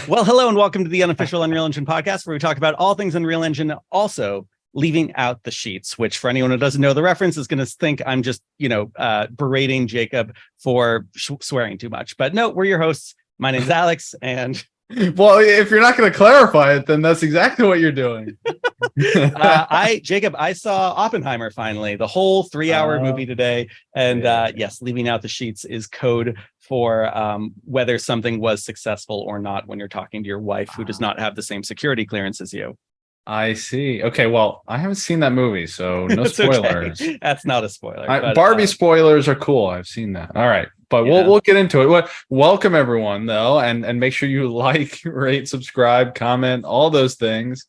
Well, hello and welcome to the unofficial Unreal Engine podcast, where we talk about all things Unreal Engine, also leaving out the sheets, which for anyone who doesn't know the reference is going to think I'm just, berating Jacob for swearing too much. But no, we're your hosts. My name's Alex, and well, if you're not going to clarify it, then that's exactly what you're doing. Jacob, I saw Oppenheimer finally, the whole 3-hour movie today. And yes, leaving out the sheets is code for whether something was successful or not when you're talking to your wife who does not have the same security clearance as you. I see. Okay, well, I haven't seen that movie, so no spoilers. Okay. That's not a spoiler. Barbie spoilers are cool. I've seen that. All right, but we'll get into it. Welcome everyone, though, and make sure you like, rate, subscribe, comment, all those things.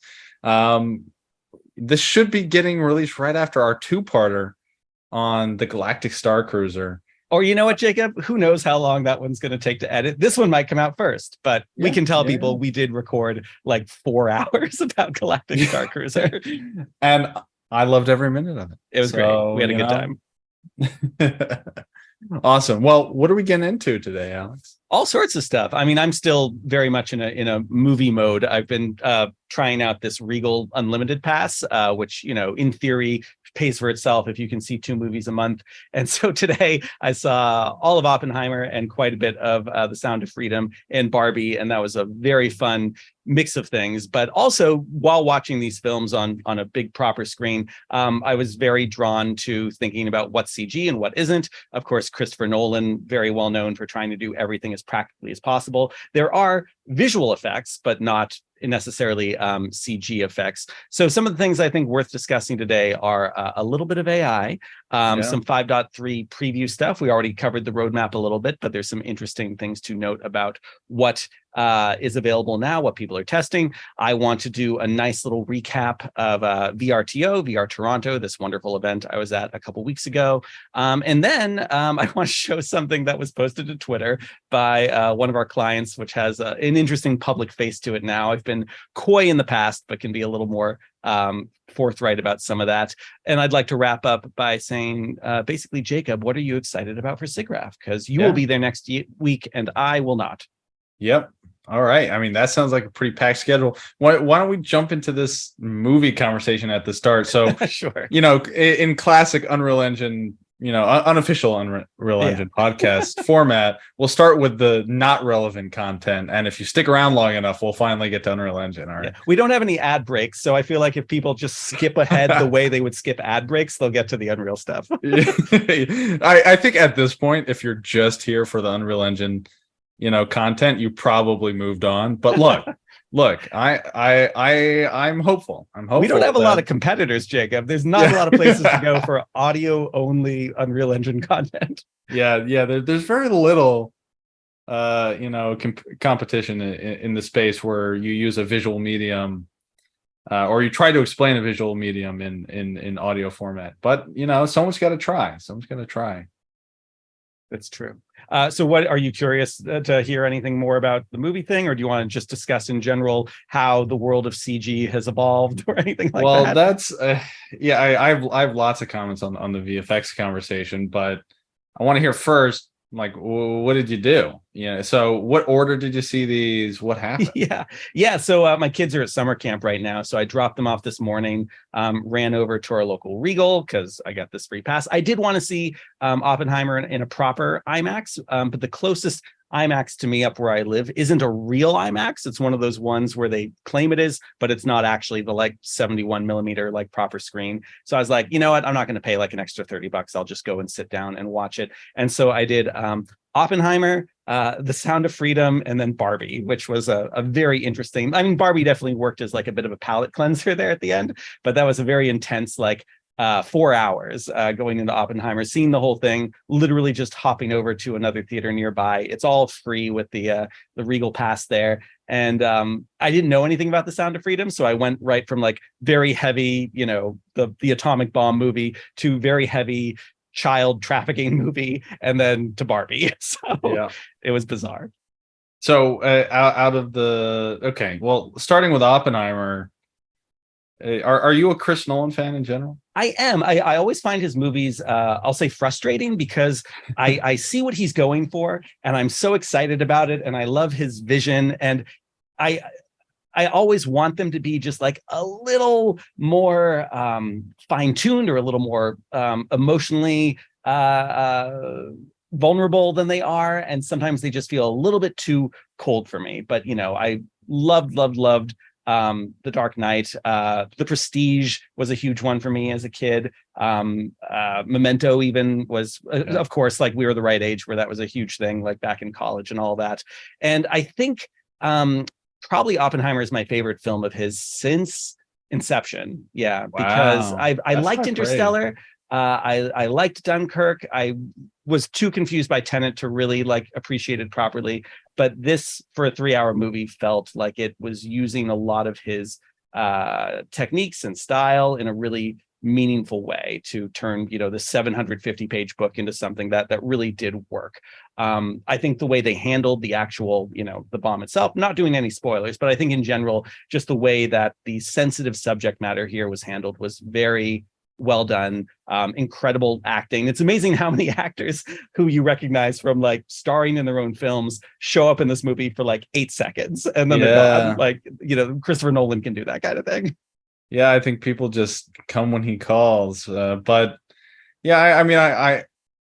This should be getting released right after our two-parter on the Galactic Star Cruiser. Or you know what, Jacob? Who knows how long that one's going to take to edit? This one might come out first, but we can tell people we did record like 4 hours about Galactic Star Cruiser. And I loved every minute of it. It was great. We had a good time. Awesome. Well, what are we getting into today, Alex? All sorts of stuff. I mean, I'm still very much in a movie mode. I've been trying out this Regal Unlimited Pass, which, in theory, pays for itself if you can see 2 movies a month. And so today I saw all of Oppenheimer and quite a bit of The Sound of Freedom and Barbie, and that was a very fun mix of things. But also, while watching these films on a big proper screen, I was very drawn to thinking about what's CG and what isn't. Of course, Christopher Nolan, very well known for trying to do everything as practically as possible. There are visual effects, but not necessarily CG effects. So some of the things I think worth discussing today are a little bit of AI, some 5.3 preview stuff. We already covered the roadmap a little bit, but there's some interesting things to note about what is available now, what people are testing. I want to do a nice little recap of VRTO, VR Toronto, this wonderful event I was at a couple weeks ago. And then I want to show something that was posted to Twitter by one of our clients, which has an interesting public face to it now. I've been coy in the past, but can be a little more forthright about some of that. And I'd like to wrap up by saying, basically, Jacob, what are you excited about for SIGGRAPH? Because you will be there next week and I will not. Yep. All right. I mean, that sounds like a pretty packed schedule. Why don't we jump into this movie conversation at the start? So, sure. In classic Unreal Engine, unofficial Unreal Engine podcast format, we'll start with the not relevant content. And if you stick around long enough, we'll finally get to Unreal Engine. All right. Yeah. We don't have any ad breaks. So I feel like if people just skip ahead the way they would skip ad breaks, they'll get to the Unreal stuff. I think at this point, if you're just here for the Unreal Engine content, you probably moved on. But look, I'm hopeful. We don't have a lot of competitors, Jacob. There's not a lot of places to go for audio only Unreal Engine content. Yeah. There's very little, competition in the space where you use a visual medium, or you try to explain a visual medium in audio format. But someone's got to try. That's true. So what are you curious to hear anything more about the movie thing, or do you want to just discuss in general how the world of CG has evolved or anything like that? Well, that's I have lots of comments on the VFX conversation, but I want to hear first, like, what did you do? So what order did you see these? What happened? Yeah. So my kids are at summer camp right now. So I dropped them off this morning, ran over to our local Regal because I got this free pass. I did want to see Oppenheimer in a proper IMAX, but the closest IMAX to me up where I live isn't a real IMAX. It's one of those ones where they claim it is, but it's not actually the 71 millimeter proper screen. So I was like, you know what? I'm not going to pay an extra $30. I'll just go and sit down and watch it. And so I did Oppenheimer, The Sound of Freedom, and then Barbie, which was a very interesting. I mean, Barbie definitely worked as a bit of a palate cleanser there at the end, but that was a very intense 4 hours going into Oppenheimer, seeing the whole thing, literally just hopping over to another theater nearby. It's all free with the Regal Pass there. And I didn't know anything about The Sound of Freedom. So I went right from very heavy, the atomic bomb movie to very heavy child trafficking movie and then to Barbie. So It was bizarre. So starting with Oppenheimer, are you a Chris Nolan fan in general? I am. I always find his movies, I'll say frustrating because I see what he's going for and I'm so excited about it and I love his vision. And I I always want them to be just like a little more fine-tuned or a little more emotionally vulnerable than they are. And sometimes they just feel a little bit too cold for me. But, I loved The Dark Knight. The Prestige was a huge one for me as a kid. Memento even was, of course, like we were the right age where that was a huge thing, like back in college and all that. And I think probably Oppenheimer is my favorite film of his since Inception. Yeah, because Wow. I That's liked not great. Interstellar. I liked Dunkirk. I was too confused by Tenet to really like appreciate it properly. But this, for a 3-hour movie, felt like it was using a lot of his techniques and style in a really meaningful way to turn the 750-page book into something that really did work. I think the way they handled the actual the bomb itself, not doing any spoilers, but I think in general just the way that the sensitive subject matter here was handled was very well done. Incredible acting. It's amazing how many actors who you recognize from like starring in their own films show up in this movie for like 8 seconds and then they're gone. Yeah. Like Christopher Nolan can do that kind of thing. Yeah, I think people just come when he calls. But yeah, I mean,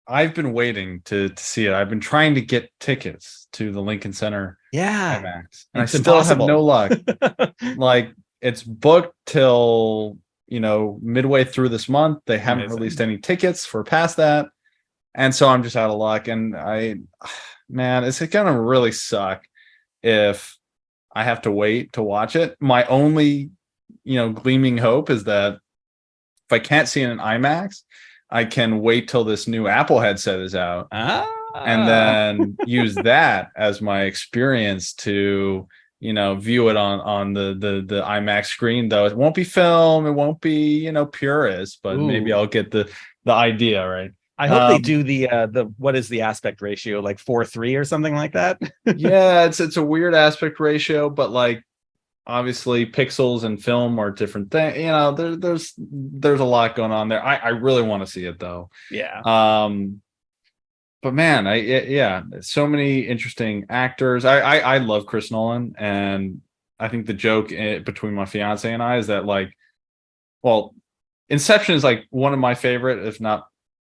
I've been waiting to see it. I've been trying to get tickets to the Lincoln Center Yeah, IMAX, and I it's still have no impossible. luck. Like, it's booked till midway through this month. They haven't released Amazing. any tickets for past that, and so I'm just out of luck. And man, it's gonna really suck if I have to wait to watch it. My only gleaming hope is that if I can't see it in IMAX, I can wait till this new Apple headset is out and Ah. then use that as my experience to view it on the IMAX screen. Though it won't be film, it won't be purist, but maybe Ooh. I'll get the idea right. I hope they do the what is the aspect ratio, like 4:3 or something like that. Yeah, it's a weird aspect ratio, but like obviously pixels and film are different things. There's a lot going on there. I really want to see it though. Yeah. But man, yeah, so many interesting actors. I love Chris Nolan, and I think the joke between my fiance and I is that, like, well, Inception is like one of my favorite, if not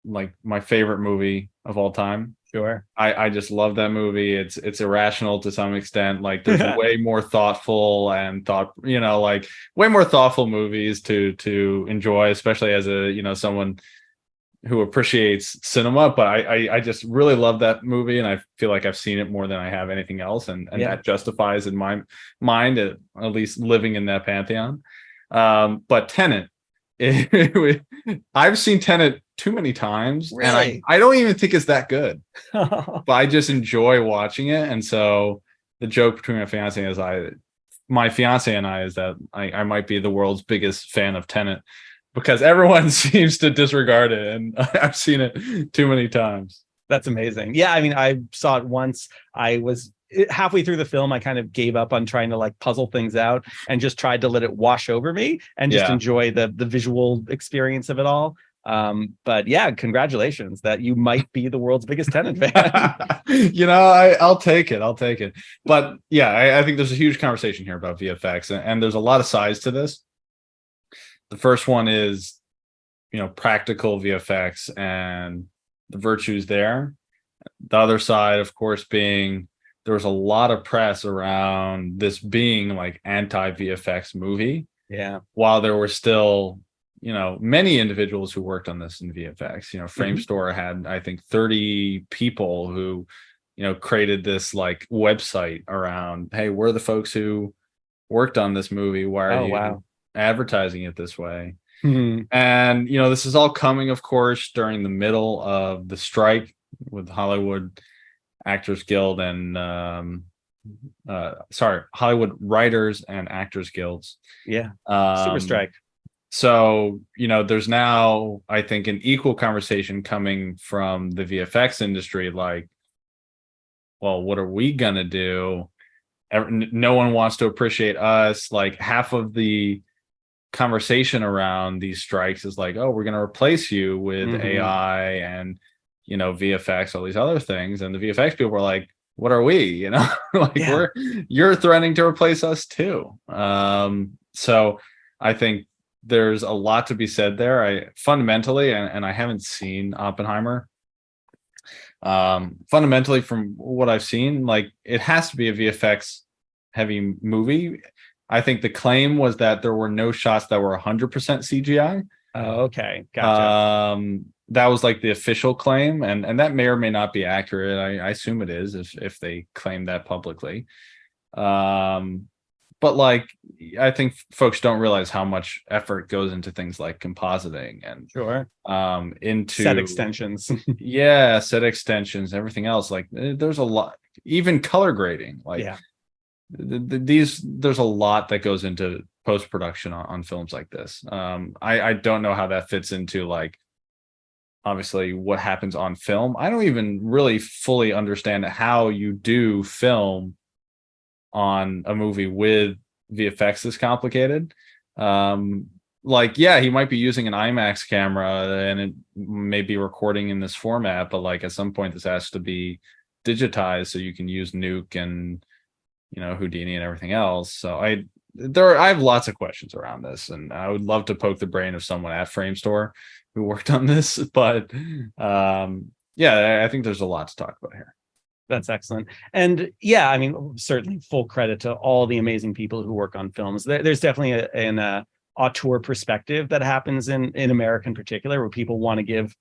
like my favorite movie of all time. Sure. I just love that movie. It's irrational to some extent. Like, there's way more thoughtful and like way more thoughtful movies to enjoy, especially as a someone who appreciates cinema. But I just really love that movie, and I feel like I've seen it more than I have anything else, and Yeah. that justifies in my mind at least living in that pantheon. But Tenet, I've seen Tenet too many times, and Really? I don't even think it's that good, but I just enjoy watching it. And so the joke between my fiance and I is that I might be the world's biggest fan of Tenet because everyone seems to disregard it, and I've seen it too many times. That's amazing. Yeah, I mean, I saw it once. I was halfway through the film. I kind of gave up on trying to like puzzle things out and just tried to let it wash over me and just Yeah. enjoy the visual experience of it all. But yeah, congratulations that you might be the world's biggest Tenet fan. I'll take it. I'll take it. But yeah, I think there's a huge conversation here about VFX, and there's a lot of sides to this. The first one is, practical VFX and the virtues there. The other side, of course, being there was a lot of press around this being like anti VFX movie. Yeah. While there were still, many individuals who worked on this in VFX. Framestore had, I think, 30 people who, created this like website around, hey, we're the folks who worked on this movie. Why are you advertising it this way? Mm-hmm. And this is all coming, of course, during the middle of the strike with Hollywood Actors Guild and Hollywood Writers and Actors Guilds. Yeah. Super strike. So there's now, I think, an equal conversation coming from the VFX industry, like, well, what are we gonna do? No one wants to appreciate us. Like, half of the conversation around these strikes is like, oh, we're going to replace you with AI and VFX, all these other things. And the VFX people were like, what are we? You know, like Yeah. you're threatening to replace us too. So I think there's a lot to be said there. I fundamentally, and I haven't seen Oppenheimer. Fundamentally, from what I've seen, like it has to be a VFX heavy movie. I think the claim was that there were no shots that were 100% CGI. Oh, okay, gotcha. That was like the official claim, and that may or may not be accurate. I assume it is if they claim that publicly. But like I think folks don't realize how much effort goes into things like compositing and Sure. into Set extensions. yeah, set extensions, everything else. Like there's a lot, even color grading. Like Yeah. there's a lot that goes into post production on films like this. I don't know how that fits into like obviously what happens on film. I don't even really fully understand how you do film on a movie with VFX this complicated. Like, yeah, he might be using an IMAX camera and it may be recording in this format, but like at some point this has to be digitized so you can use Nuke and Houdini and everything else. So I have lots of questions around this, and I would love to poke the brain of someone at Framestore who worked on this, but yeah, I think there's a lot to talk about here. That's excellent. And yeah, I mean, certainly full credit to all the amazing people who work on films. There's definitely an auteur perspective that happens in America in particular, where people want to give,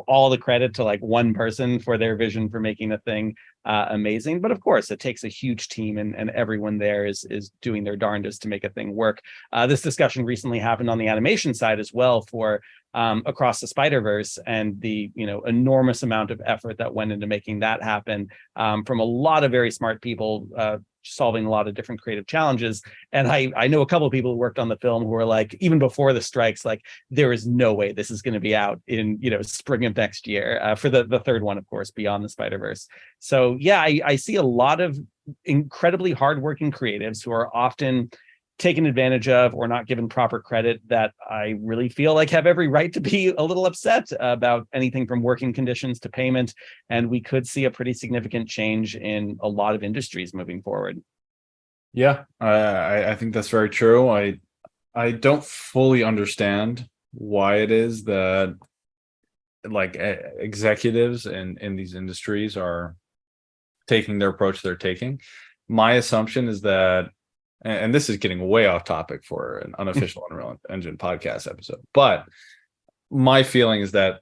all the credit to like one person for their vision for making a thing amazing. But of course, it takes a huge team, and everyone there is doing their darndest to make a thing work. This discussion recently happened on the animation side as well for Across the Spider-Verse, and the enormous amount of effort that went into making that happen from a lot of very smart people solving a lot of different creative challenges. And I know a couple of people who worked on the film who were like, even before the strikes, like there is no way this is going to be out in spring of next year for the third one, of course, Beyond the Spider-Verse. So yeah, I see a lot of incredibly hardworking creatives who are often taken advantage of or not given proper credit, that I really feel like have every right to be a little upset about anything from working conditions to payment. And we could see a pretty significant change in a lot of industries moving forward. Yeah, I think that's very true. I don't fully understand why it is that like executives in these industries are taking their approach they're taking. My assumption is that, and this is getting way off topic for an unofficial Unreal Engine podcast episode, but my feeling is that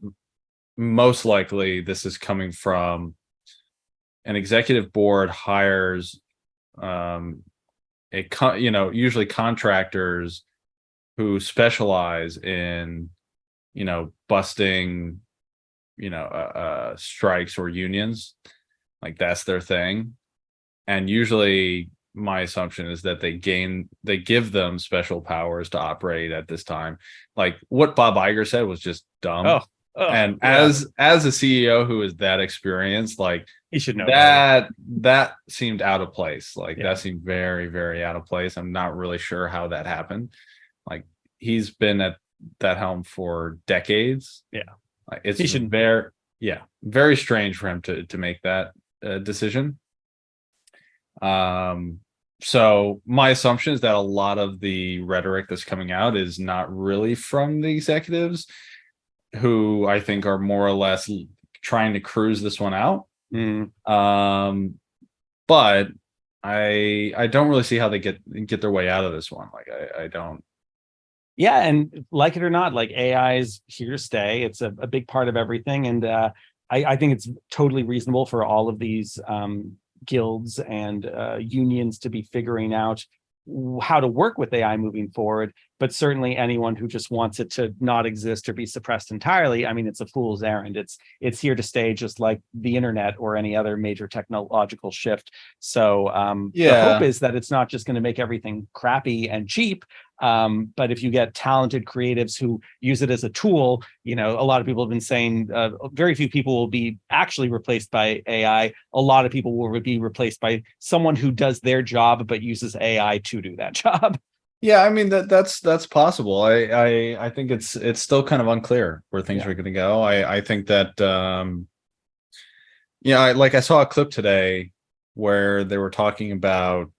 most likely this is coming from an executive board hires usually contractors who specialize in busting strikes or unions. Like that's their thing. And usually my assumption is that they give them special powers to operate at this time. Like what Bob Iger said was just dumb. And yeah. as a CEO who is that experienced, like he should know that seemed out of place. Like that seemed very, very out of place. I'm not really sure how that happened. Like he's been at that helm for decades. Yeah. Like, it's very strange for him to make that decision. So my assumption is that a lot of the rhetoric that's coming out is not really from the executives, who I think are more or less trying to cruise this one out. But I don't really see how they get their way out of this one. Like I don't. Yeah, and like it or not, like AI is here to stay. It's a big part of everything, and I think it's totally reasonable for all of these guilds and unions to be figuring out how to work with AI moving forward. But certainly anyone who just wants it to not exist or be suppressed entirely, I mean, it's a fool's errand. It's here to stay, just like the internet or any other major technological shift. So the hope is that it's not just going to make everything crappy and cheap. But if you get talented creatives who use it as a tool, a lot of people have been saying very few people will be actually replaced by AI. A lot of people will be replaced by someone who does their job but uses AI to do that job. Yeah, I mean that's possible. I think it's still kind of unclear where things are going to go. I think that I saw a clip today where they were talking about.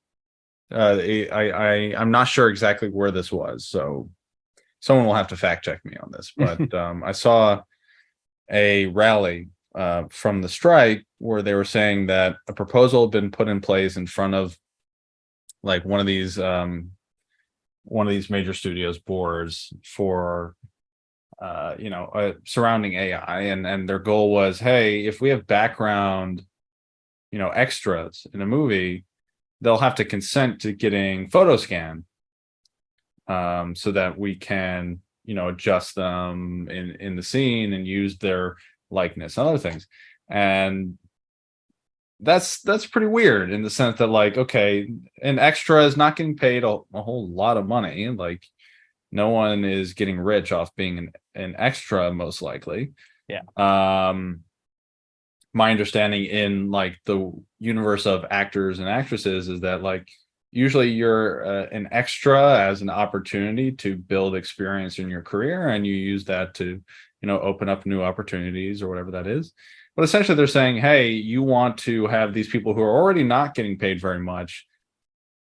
I'm not sure exactly where this was, so someone will have to fact check me on this. But I saw a rally from the strike where they were saying that a proposal had been put in place in front of like one of these major studios boards for surrounding AI, and their goal was, hey, if we have background extras in a movie, they'll have to consent to getting photo scan so that we can adjust them in the scene and use their likeness and other things. And that's pretty weird in the sense that, like, okay, an extra is not getting paid a whole lot of money. Like, no one is getting rich off being an extra, most likely. Yeah. My understanding in like the universe of actors and actresses is that, like, usually you're an extra as an opportunity to build experience in your career, and you use that to open up new opportunities or whatever that is. But essentially they're saying, hey, you want to have these people who are already not getting paid very much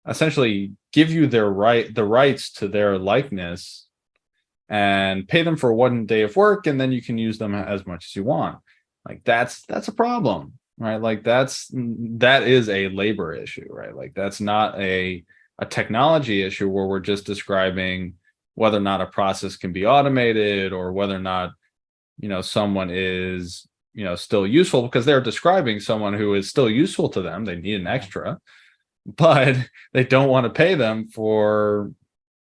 essentially give you the rights to their likeness and pay them for one day of work, and then you can use them as much as you want. Like, that's a problem, right? Like, that is a labor issue, right? Like, that's not a technology issue where we're just describing whether or not a process can be automated or whether or not someone is still useful, because they're describing someone who is still useful to them. They need an extra, but they don't want to pay them for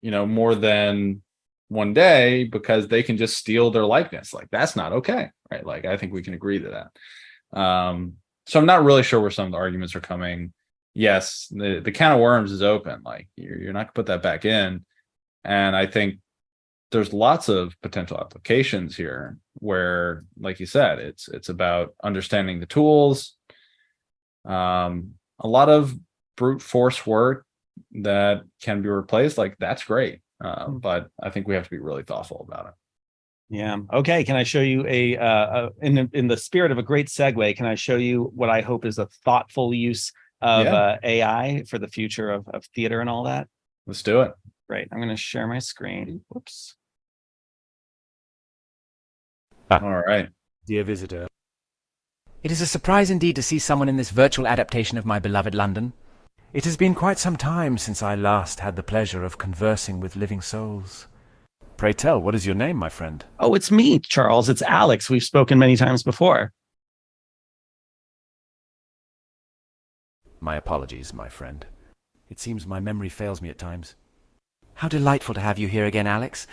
more than one day because they can just steal their likeness. Like, that's not okay, right? Like, I think we can agree to that. So I'm not really sure where some of the arguments are coming. Yes, the can of worms is open. Like, you're not gonna put that back in. And I think there's lots of potential applications here where, like you said, it's about understanding the tools. A lot of brute force work that can be replaced, like, that's great. But I think we have to be really thoughtful about it. Yeah. Okay. Can I show you in the spirit of a great segue, can I show you what I hope is a thoughtful use of AI for the future of theater and all that? Let's do it. Great. I'm going to share my screen. Whoops. All right. Dear visitor. It is a surprise indeed to see someone in this virtual adaptation of my beloved London. It has been quite some time since I last had the pleasure of conversing with living souls. Pray tell, what is your name, my friend? Oh, it's me, Charles. It's Alex. We've spoken many times before. My apologies, my friend. It seems my memory fails me at times. How delightful to have you here again, Alex.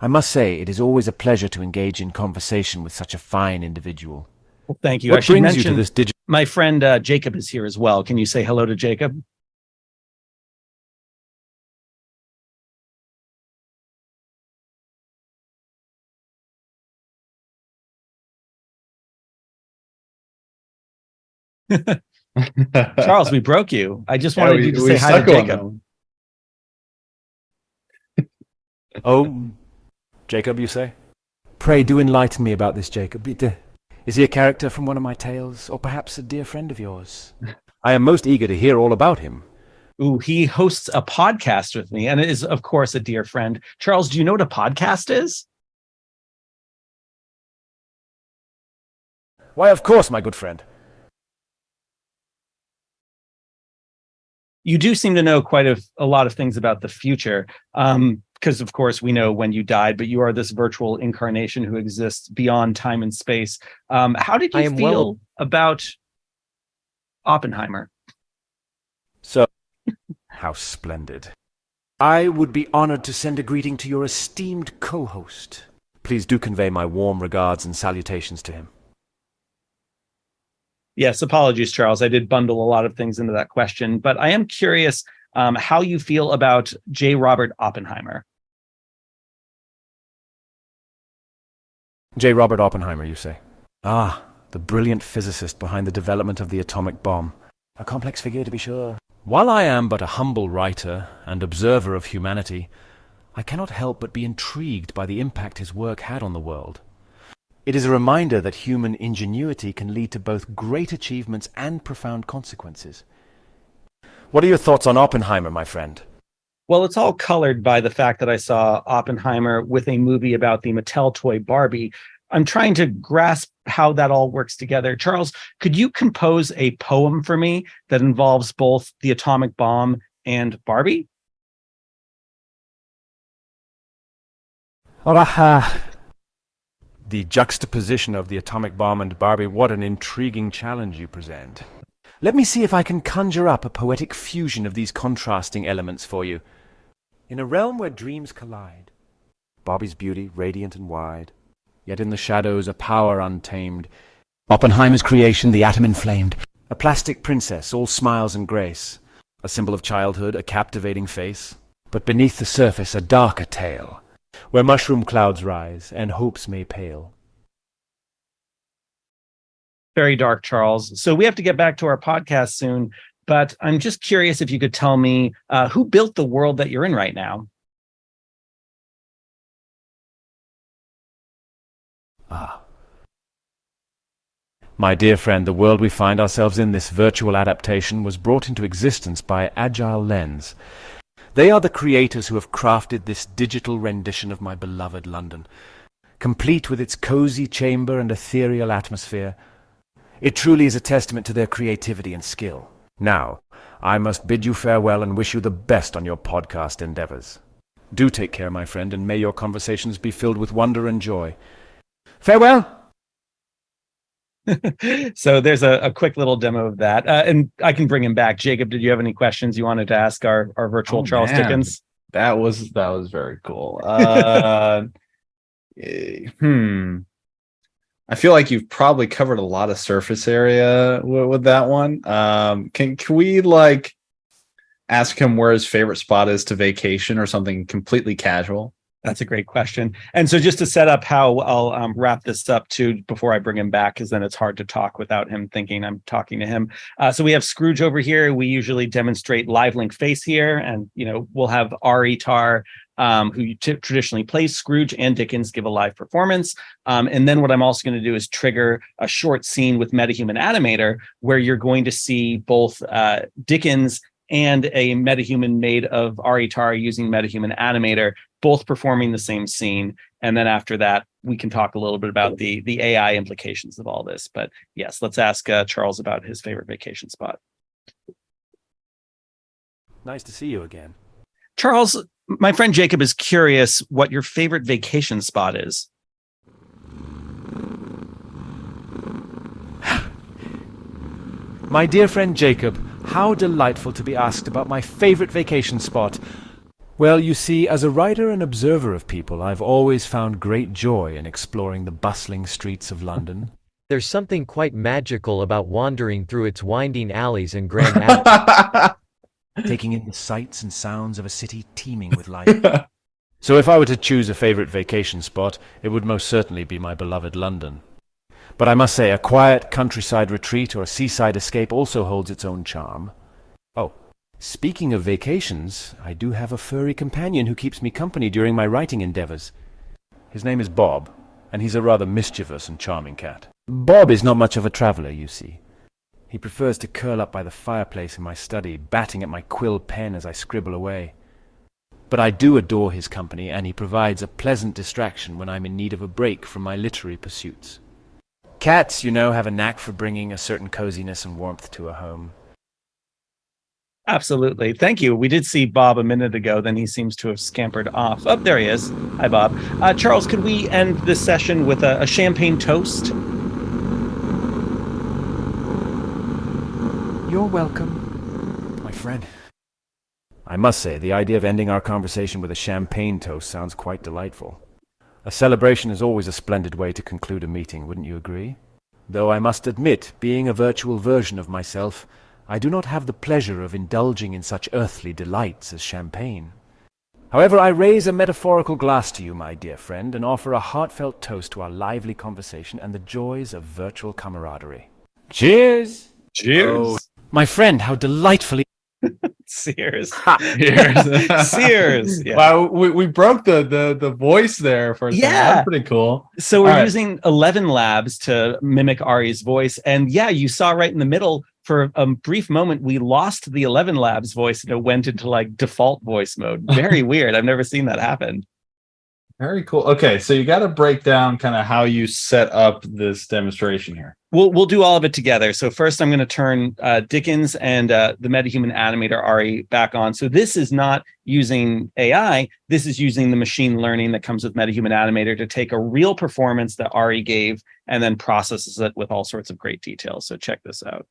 I must say, it is always a pleasure to engage in conversation with such a fine individual. Well, thank you. What I should brings mention you to this digital... My friend Jacob is here as well. Can you say hello to Jacob? Charles, we broke you. I just wanted you to say hi to Jacob. Oh, Jacob, you say? Pray do enlighten me about this Jacob. Is he a character from one of my tales, or perhaps a dear friend of yours? I am most eager to hear all about him. Ooh, he hosts a podcast with me, and is, of course, a dear friend. Charles, do you know what a podcast is? Why, of course, my good friend. You do seem to know quite a lot of things about the future, because, of course, we know when you died, but you are this virtual incarnation who exists beyond time and space. How did you feel about Oppenheimer? So, how splendid. I would be honored to send a greeting to your esteemed co-host. Please do convey my warm regards and salutations to him. Yes, apologies, Charles. I did bundle a lot of things into that question, but I am curious how you feel about J. Robert Oppenheimer. J. Robert Oppenheimer, you say? Ah, the brilliant physicist behind the development of the atomic bomb. A complex figure, to be sure. While I am but a humble writer and observer of humanity, I cannot help but be intrigued by the impact his work had on the world. It is a reminder that human ingenuity can lead to both great achievements and profound consequences. What are your thoughts on Oppenheimer, my friend? Well, it's all colored by the fact that I saw Oppenheimer with a movie about the Mattel toy Barbie. I'm trying to grasp how that all works together. Charles, could you compose a poem for me that involves both the atomic bomb and Barbie? The juxtaposition of the atomic bomb and Barbie, what an intriguing challenge you present. Let me see if I can conjure up a poetic fusion of these contrasting elements for you. In a realm where dreams collide, Barbie's beauty radiant and wide, yet in the shadows a power untamed. Oppenheimer's creation, the atom inflamed. A plastic princess, all smiles and grace. A symbol of childhood, a captivating face. But beneath the surface, a darker tale, where mushroom clouds rise and hopes may pale. Very dark, Charles. So we have to get back to our podcast soon, but I'm just curious if you could tell me who built the world that you're in right now? My dear friend, the world we find ourselves in, this virtual adaptation, was brought into existence by Agile Lens. They are the creators who have crafted this digital rendition of my beloved London, complete with its cozy chamber and ethereal atmosphere. It truly is a testament to their creativity and skill. Now, I must bid you farewell and wish you the best on your podcast endeavors. Do take care, my friend, and may your conversations be filled with wonder and joy. Farewell! So there's a quick little demo of that. And I can bring him back. Jacob, did you have any questions you wanted to ask our virtual Charles Dickens? That was very cool. I feel like you've probably covered a lot of surface area with that one. Can we like ask him where his favorite spot is to vacation or something completely casual? That's a great question. And so just to set up how I'll wrap this up too before I bring him back, because then it's hard to talk without him thinking I'm talking to him. So we have Scrooge over here. We usually demonstrate live link face here, and we'll have Ari Tar, who traditionally plays Scrooge, and Dickens give a live performance. And then what I'm also going to do is trigger a short scene with MetaHuman Animator, where you're going to see both Dickens and a metahuman made of Ari Tar using MetaHuman Animator, both performing the same scene. And then after that, we can talk a little bit about the AI implications of all this. But yes, let's ask Charles about his favorite vacation spot. Nice to see you again. Charles, my friend Jacob is curious what your favorite vacation spot is. My dear friend Jacob, how delightful to be asked about my favorite vacation spot. Well, you see, as a writer and observer of people, I've always found great joy in exploring the bustling streets of London. There's something quite magical about wandering through its winding alleys and grand avenues. Taking in the sights and sounds of a city teeming with life. So if I were to choose a favorite vacation spot, it would most certainly be my beloved London. But I must say, a quiet countryside retreat or a seaside escape also holds its own charm. Oh, speaking of vacations, I do have a furry companion who keeps me company during my writing endeavors. His name is Bob, and he's a rather mischievous and charming cat. Bob is not much of a traveler, you see. He prefers to curl up by the fireplace in my study, batting at my quill pen as I scribble away. But I do adore his company, and he provides a pleasant distraction when I'm in need of a break from my literary pursuits. Cats, have a knack for bringing a certain coziness and warmth to a home. Absolutely. Thank you. We did see Bob a minute ago, then he seems to have scampered off. Oh, there he is. Hi, Bob. Charles, could we end this session with a champagne toast? You're welcome, my friend. I must say, the idea of ending our conversation with a champagne toast sounds quite delightful. A celebration is always a splendid way to conclude a meeting, wouldn't you agree? Though I must admit, being a virtual version of myself, I do not have the pleasure of indulging in such earthly delights as champagne. However, I raise a metaphorical glass to you, my dear friend, and offer a heartfelt toast to our lively conversation and the joys of virtual camaraderie. Cheers! Cheers! Oh, my friend, how delightfully... Sears. Sears. Sears. Yeah. Wow, we broke the voice there for a second. That's pretty cool. So we're using 11 labs to mimic Ari's voice. And yeah, you saw right in the middle for a brief moment, we lost the 11 Labs voice and it went into like default voice mode. Very weird. I've never seen that happen. Very cool. Okay, so you got to break down kind of how you set up this demonstration here. We'll do all of it together. So first, I'm going to turn Dickens and the MetaHuman animator Ari back on. So this is not using AI. This is using the machine learning that comes with MetaHuman animator to take a real performance that Ari gave and then processes it with all sorts of great details. So check this out.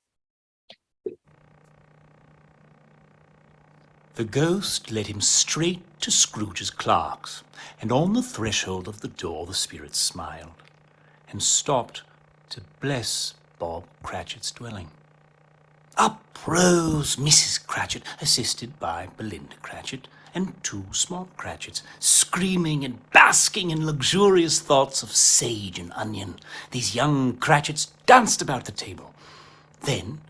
The ghost led him straight to Scrooge's clerks, and on the threshold of the door the spirit smiled, and stopped to bless Bob Cratchit's dwelling. Up rose Mrs. Cratchit, assisted by Belinda Cratchit, and 2 small Cratchits, screaming and basking in luxurious thoughts of sage and onion. These young Cratchits danced about the table. Then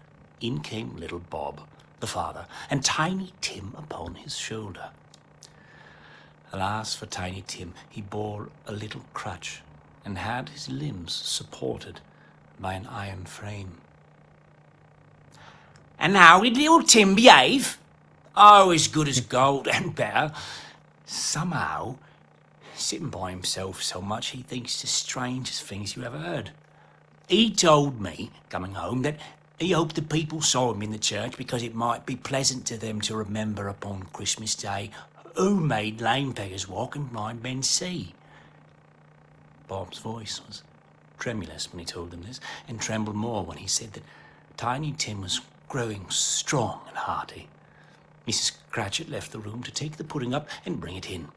in came little Bob, the father, and Tiny Tim upon his shoulder. Alas for Tiny Tim, he bore a little crutch, and had his limbs supported by an iron frame. And how did little Tim behave? Oh, as good as gold, and better. Somehow, sitting by himself so much he thinks the strangest things you ever heard. He told me, coming home, that he hoped the people saw him in the church because it might be pleasant to them to remember upon Christmas Day who made lame beggars walk and blind men see. Bob's voice was tremulous when he told them this, and trembled more when he said that Tiny Tim was growing strong and hearty. Mrs. Cratchit left the room to take the pudding up and bring it in.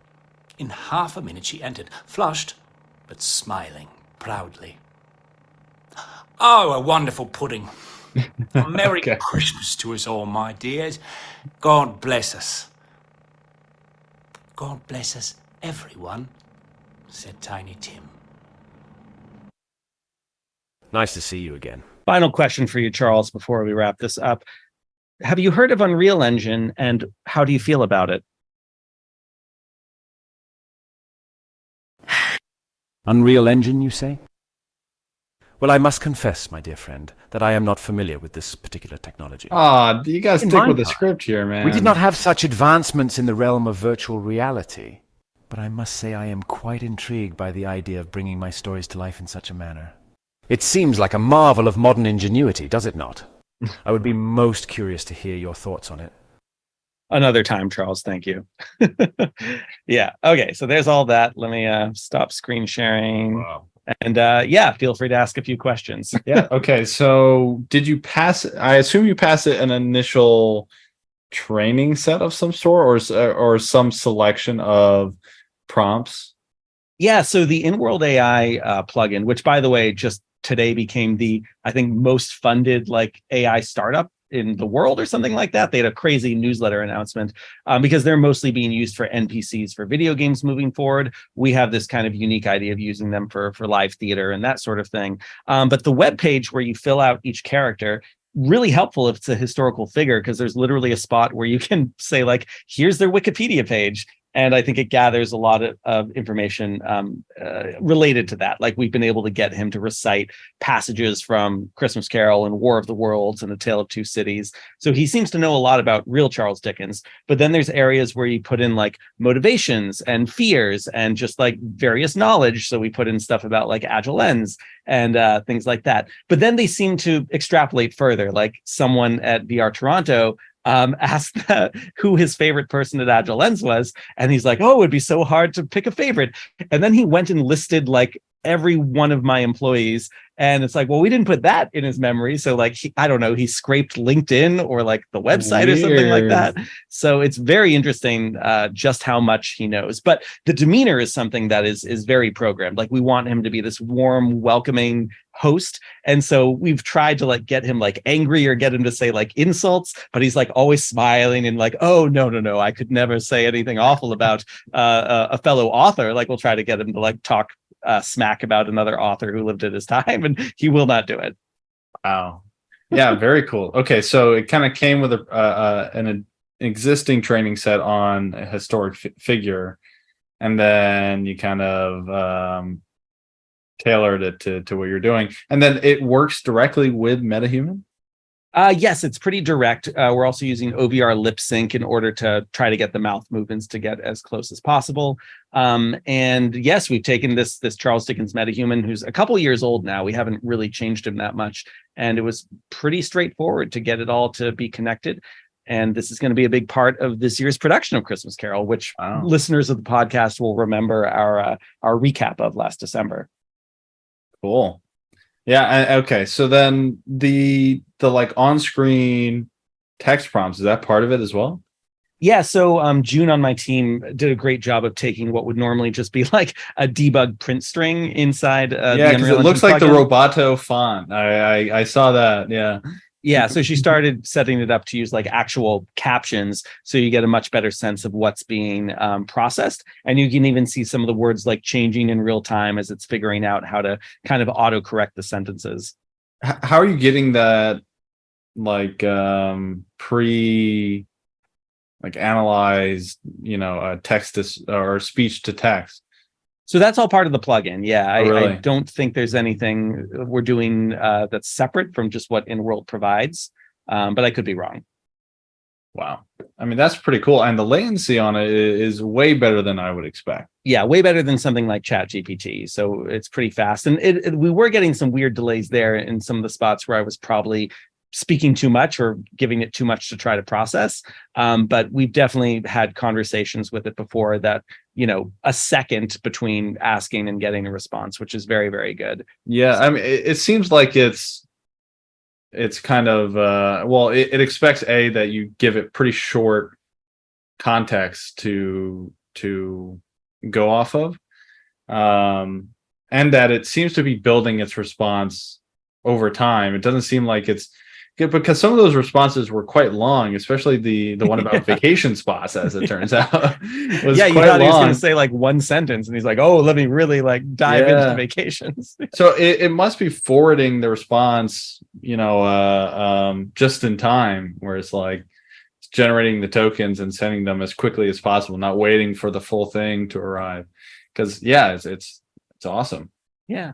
In half a minute she entered, flushed, but smiling proudly. Oh, a wonderful pudding. A Merry Christmas to us all, my dears. God bless us. God bless us, everyone, said Tiny Tim. Nice to see you again. Final question for you, Charles, before we wrap this up. Have you heard of Unreal Engine, and how do you feel about it? Unreal Engine, you say? Well, I must confess, my dear friend, that I am not familiar with this particular technology. You guys stick with the script here, man. We did not have such advancements in the realm of virtual reality. But I must say I am quite intrigued by the idea of bringing my stories to life in such a manner. It seems like a marvel of modern ingenuity, does it not? I would be most curious to hear your thoughts on it. Another time, Charles. Thank you. Yeah. Okay. So there's all that. Let me stop screen sharing. Wow. And yeah, feel free to ask a few questions. Yeah. Okay. So did you pass it? I assume you passed it an initial training set of some sort, or some selection of prompts? Yeah. So the In-World AI plugin, which by the way, just today became the, I think, most funded like AI startup in the world or something like that. They had a crazy newsletter announcement because they're mostly being used for NPCs for video games moving forward. We have this kind of unique idea of using them for live theater and that sort of thing. But the web page where you fill out each character, really helpful if it's a historical figure, because there's literally a spot where you can say like, here's their Wikipedia page. And I think it gathers a lot of information related to that. Like we've been able to get him to recite passages from Christmas Carol and War of the Worlds and A Tale of Two Cities. So he seems to know a lot about real Charles Dickens. But then there's areas where you put in like motivations and fears and just like various knowledge. So we put in stuff about like Agile Lens and things like that. But then they seem to extrapolate further. Like someone at VR Toronto asked who his favorite person at Agile Lens was. And he's like, oh, it would be so hard to pick a favorite. And then he went and listed like every one of my employees. And it's like, well, we didn't put that in his memory. So like, I don't know, he scraped LinkedIn or like the website or something like that. So it's very interesting just how much he knows. But the demeanor is something that is very programmed. Like we want him to be this warm, welcoming host. And so we've tried to like get him like angry or get him to say like insults, but he's like always smiling and like, oh, no, I could never say anything awful about a fellow author. Like we'll try to get him to like talk smack about another author who lived at his time, and he will not do it. Wow. Yeah, very cool. Okay, so it kind of came with an existing training set on a historic figure, and then you kind of tailored it to what you're doing, and then it works directly with MetaHuman. Yes, it's pretty direct. We're also using OVR lip sync in order to try to get the mouth movements to get as close as possible. And yes, we've taken this Charles Dickens metahuman, who's a couple years old now. We haven't really changed him that much, and it was pretty straightforward to get it all to be connected. And this is going to be a big part of this year's production of Christmas Carol, which listeners of the podcast will remember our recap of last December. Cool. Yeah. Okay. So then the like on-screen text prompts, is that part of it as well? Yeah. So June on my team did a great job of taking what would normally just be like a debug print string inside. Yeah, because it looks like the Roboto font. I saw that. Yeah. Yeah, so she started setting it up to use like actual captions, so you get a much better sense of what's being processed, and you can even see some of the words like changing in real time as it's figuring out how to kind of autocorrect the sentences. How are you getting that like analyzed, text to, or speech to text? So that's all part of the plugin. Yeah, really? I don't think there's anything we're doing that's separate from just what InWorld provides, but I could be wrong. Wow. I mean, that's pretty cool. And the latency on it is way better than I would expect. Yeah, way better than something like ChatGPT. So it's pretty fast. And we were getting some weird delays there in some of the spots where I was probably speaking too much or giving it too much to try to process. But we've definitely had conversations with it before that, a second between asking and getting a response, which is very, very good. Yeah. I mean, it seems like it's kind of, it expects that you give it pretty short context to go off of. And that it seems to be building its response over time. It doesn't seem like it's good, because some of those responses were quite long, especially the one about vacation spots, as it turns out. Was you thought he was going to say like one sentence, and he's like, "Oh, let me really like dive into vacations." So it must be forwarding the response, just in time, where it's like it's generating the tokens and sending them as quickly as possible, not waiting for the full thing to arrive. Because it's awesome. Yeah.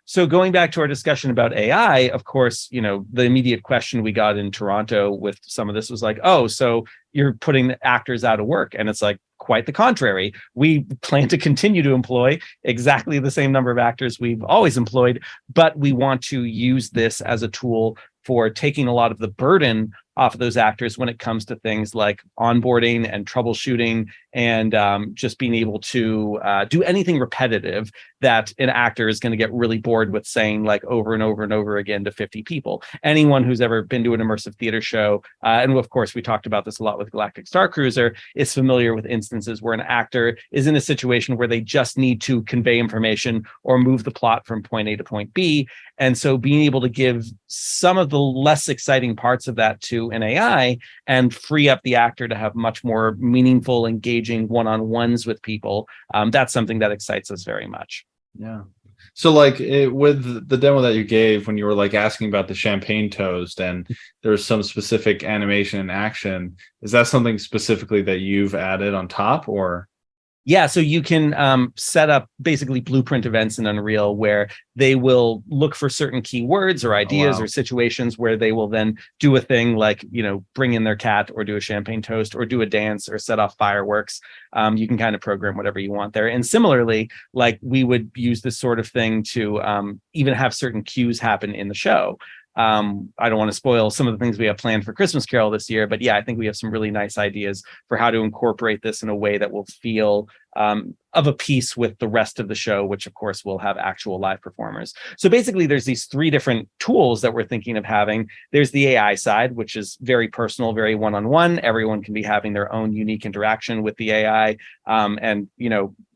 So going back to our discussion about AI, of course, the immediate question we got in Toronto with some of this was like, oh, so you're putting the actors out of work. And it's like, quite the contrary. We plan to continue to employ exactly the same number of actors we've always employed, but we want to use this as a tool for taking a lot of the burden off of those actors when it comes to things like onboarding and troubleshooting and just being able to do anything repetitive that an actor is going to get really bored with saying like over and over and over again to 50 people. Anyone who's ever been to an immersive theater show, and of course we talked about this a lot with Galactic Star Cruiser, is familiar with instances where an actor is in a situation where they just need to convey information or move the plot from point A to point B. And so being able to give some of the less exciting parts of that to an AI and free up the actor to have much more meaningful, engaging one-on-ones with people, that's something that excites us very much. Yeah. So like with the demo that you gave, when you were like asking about the champagne toast and there was some specific animation and action, is that something specifically that you've added on top, or? Yeah, so you can set up basically blueprint events in Unreal where they will look for certain keywords or ideas or situations where they will then do a thing like, bring in their cat or do a champagne toast or do a dance or set off fireworks. You can kind of program whatever you want there. And similarly, like we would use this sort of thing to even have certain cues happen in the show. I don't want to spoil some of the things we have planned for Christmas Carol this year, but yeah, I think we have some really nice ideas for how to incorporate this in a way that will feel of a piece with the rest of the show, which of course will have actual live performers. So basically there's these three different tools that we're thinking of having. There's the AI side, which is very personal, very one-on-one. Everyone can be having their own unique interaction with the AI. And,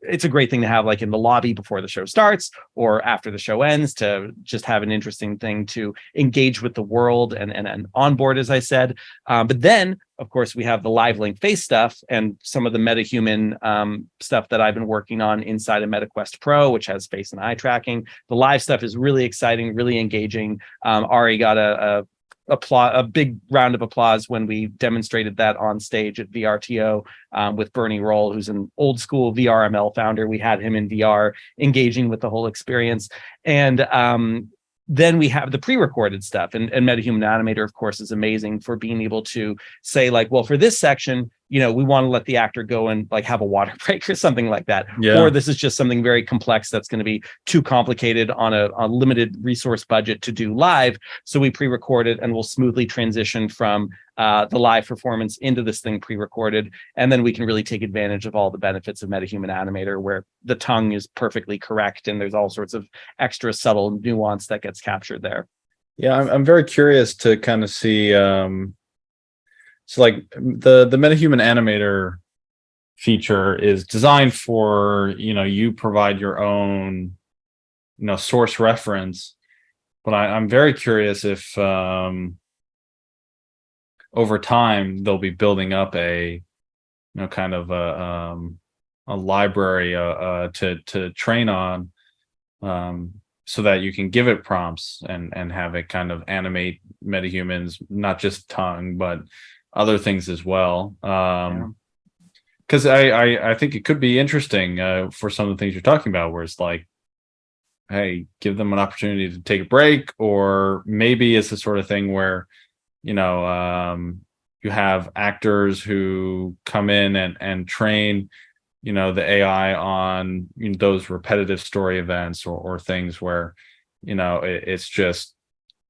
it's a great thing to have like in the lobby before the show starts or after the show ends to just have an interesting thing to engage with the world and onboard, as I said. But then, of course, we have the live link face stuff and some of the MetaHuman stuff that I've been working on inside of MetaQuest Pro, which has face and eye tracking. The live stuff is really exciting, really engaging. Ari got a big round of applause when we demonstrated that on stage at VRTO with Bernie Roll, who's an old school VRML founder. We had him in VR engaging with the whole experience. And then we have the pre-recorded stuff, and MetaHuman Animator, of course, is amazing for being able to say, like, well, for this section, we want to let the actor go and like have a water break or something like that. Yeah. Or this is just something very complex that's going to be too complicated on a limited resource budget to do live. So we pre-record it, and we'll smoothly transition from the live performance into this thing pre-recorded. And then we can really take advantage of all the benefits of MetaHuman Animator, where the tongue is perfectly correct and there's all sorts of extra subtle nuance that gets captured there. Yeah, I'm very curious to kind of see. So like the MetaHuman Animator feature is designed for, you provide your own, source reference. But I'm very curious if over time they'll be building up a, kind of a library to train on, so that you can give it prompts and have it kind of animate metahumans, not just tongue, but other things as well. Because I think it could be interesting for some of the things you're talking about, where it's like, hey, give them an opportunity to take a break, or maybe it's the sort of thing where, you have actors who come in and train, the AI on those repetitive story events or things where, it's just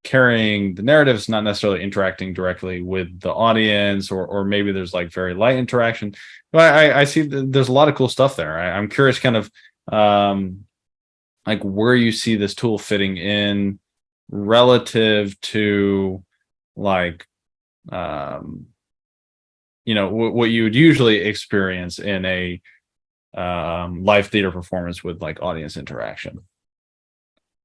carrying the narrative. It's not necessarily interacting directly with the audience, or maybe there's like very light interaction. But I see there's a lot of cool stuff there. I'm curious kind of like where you see this tool fitting in relative to like what you would usually experience in a live theater performance with like audience interaction.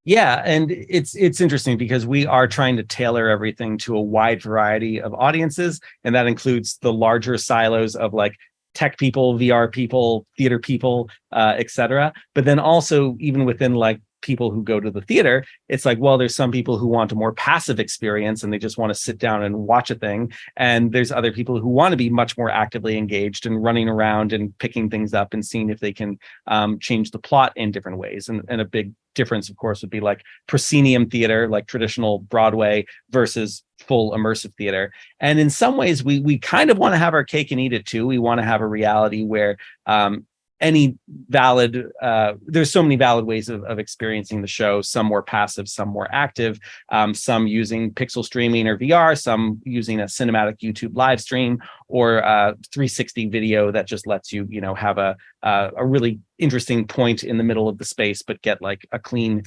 Yeah, and it's interesting because we are trying to tailor everything to a wide variety of audiences, and that includes the larger silos of like tech people, VR people, theater people, etc. But then also even within like people who go to the theater, it's like, well, there's some people who want a more passive experience and they just want to sit down and watch a thing. And there's other people who want to be much more actively engaged and running around and picking things up and seeing if they can change the plot in different ways. And a big difference, of course, would be like proscenium theater, like traditional Broadway, versus full immersive theater. And in some ways, we kind of want to have our cake and eat it too. We want to have a reality where any valid, there's so many valid ways of experiencing the show, some more passive, some more active, some using pixel streaming or VR, some using a cinematic YouTube live stream, or 360 video that just lets you, have a really interesting point in the middle of the space, but get like a clean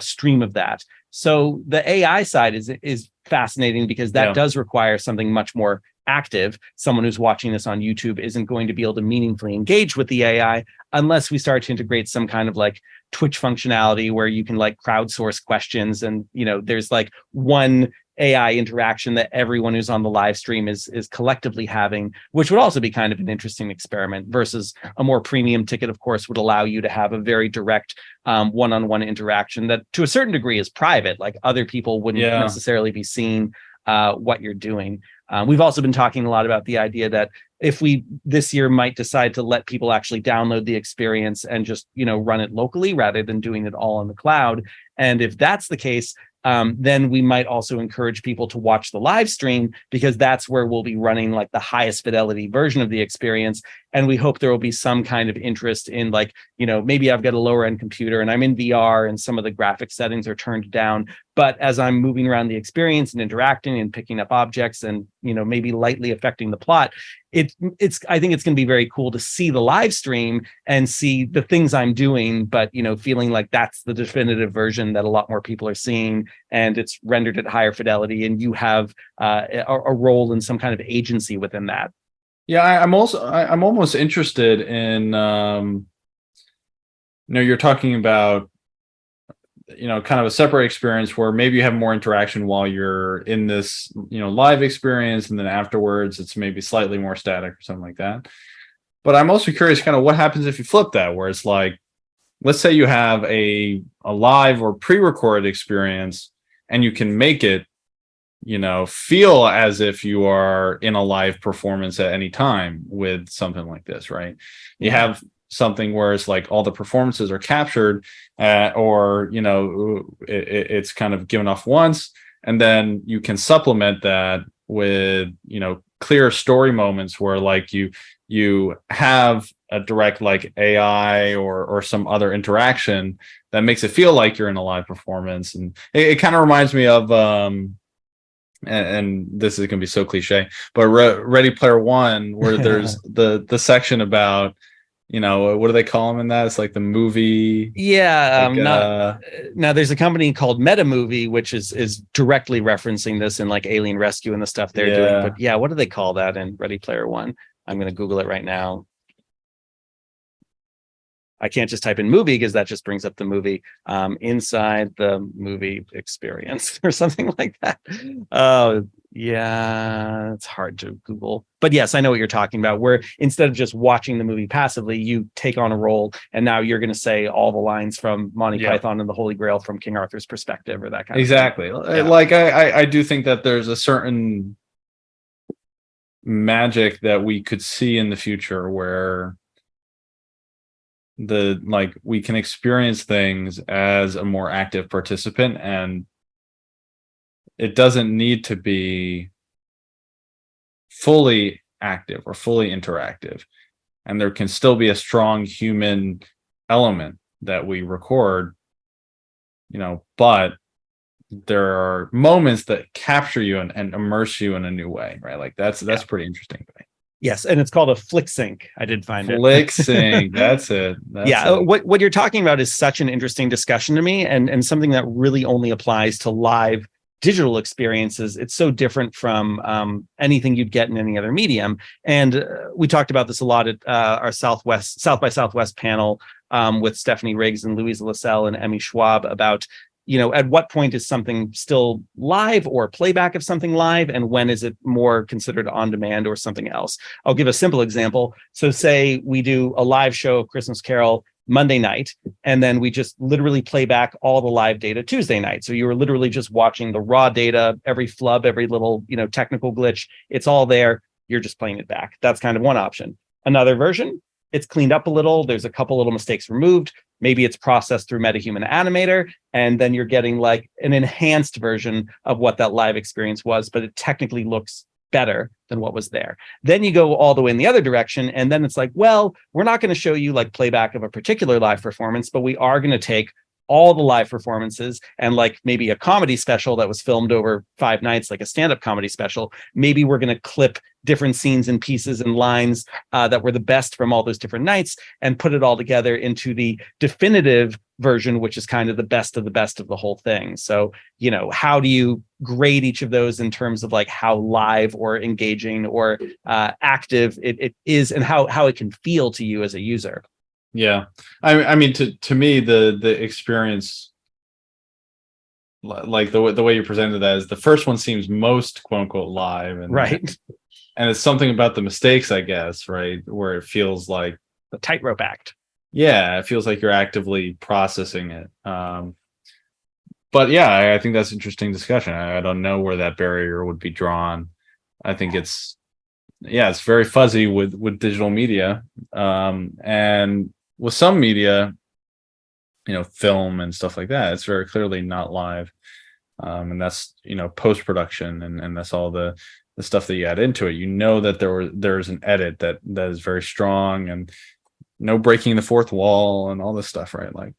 stream of that. So the AI side is fascinating because that does require something much more active. Someone who's watching this on YouTube isn't going to be able to meaningfully engage with the AI unless we start to integrate some kind of like Twitch functionality where you can like crowdsource questions, and there's like one AI interaction that everyone who's on the live stream is collectively having, which would also be kind of an interesting experiment, versus a more premium ticket, of course, would allow you to have a very direct one-on-one interaction that to a certain degree is private, like other people wouldn't necessarily be seeing what you're doing. We've also been talking a lot about the idea that if we this year might decide to let people actually download the experience and just, run it locally rather than doing it all on the cloud. And if that's the case, then we might also encourage people to watch the live stream, because that's where we'll be running like the highest fidelity version of the experience. And we hope there will be some kind of interest in like, maybe I've got a lower end computer and I'm in VR and some of the graphic settings are turned down. But as I'm moving around the experience and interacting and picking up objects and, maybe lightly affecting the plot, I think it's going to be very cool to see the live stream and see the things I'm doing, but, feeling like that's the definitive version that a lot more people are seeing, and it's rendered at higher fidelity, and you have a role in some kind of agency within that. Yeah, I'm almost interested in, you're talking about, kind of a separate experience where maybe you have more interaction while you're in this, live experience, and then afterwards it's maybe slightly more static or something like that. But I'm also curious kind of what happens if you flip that, where it's like, let's say you have a live or pre-recorded experience and you can make it, feel as if you are in a live performance at any time with something like this, right? You have something where it's like all the performances are captured, or it's kind of given off once, and then you can supplement that with clear story moments where like you have a direct like AI or some other interaction that makes it feel like you're in a live performance. And it kind of reminds me of and this is gonna be so cliche, but Ready Player One, where there's the section about what do they call them in that? It's like the movie. Yeah, now there's a company called MetaMovie, which is directly referencing this in like Alien Rescue and the stuff they're doing. But yeah, what do they call that in Ready Player One? I'm going to Google it right now. I can't just type in movie because that just brings up the movie. Inside the movie experience or something like that. Yeah, it's hard to Google. But yes, I know what you're talking about, where instead of just watching the movie passively, you take on a role, and now you're going to say all the lines from Monty Python and the Holy Grail from King Arthur's perspective, or that kind of thing. Exactly. Like I do think that there's a certain magic that we could see in the future where we can experience things as a more active participant, and it doesn't need to be fully active or fully interactive, and there can still be a strong human element that we record, but there are moments that capture you and immerse you in a new way, right? Like that's pretty interesting to me. Yes, and it's called a flick sync. I did find flick sync. That's it. What you're talking about is such an interesting discussion to me, and something that really only applies to live digital experiences. It's so different from anything you'd get in any other medium. And we talked about this a lot at our South by Southwest panel with Stephanie Riggs and Louise Lascelles and Emmy Schwab about at what point is something still live or playback of something live, and when is it more considered on demand or something else? I'll give a simple example. So say we do a live show of Christmas Carol Monday night, and then we just literally play back all the live data Tuesday night. So you were literally just watching the raw data, every flub, every little technical glitch. It's all there. You're just playing it back. That's kind of one option. Another version, it's cleaned up a little. There's a couple little mistakes removed. Maybe it's processed through MetaHuman Animator, and then you're getting like an enhanced version of what that live experience was, but it technically looks better than what was there. Then you go all the way in the other direction, and then it's like, well, we're not going to show you like playback of a particular live performance, but we are going to take all the live performances and like maybe a comedy special that was filmed over 5 nights, like a stand-up comedy special. Maybe we're going to clip different scenes and pieces and lines that were the best from all those different nights and put it all together into the definitive version, which is kind of the best of the whole thing. So, how do you grade each of those in terms of like how live or engaging or active it is, and how it can feel to you as a user? Yeah, I mean, to me, the experience, like the way you presented that, is the first one seems most quote unquote live, and right, and it's something about the mistakes, I guess, right, where it feels like the tightrope act. Yeah, it feels like you're actively processing it. But yeah, I think that's an interesting discussion. I don't know where that barrier would be drawn. I think it's very fuzzy with digital media, and with some media, film and stuff like that, it's very clearly not live, and that's post production, and that's all the stuff that you add into it. That there's an edit that is very strong, and no breaking the fourth wall and all this stuff, right? Like,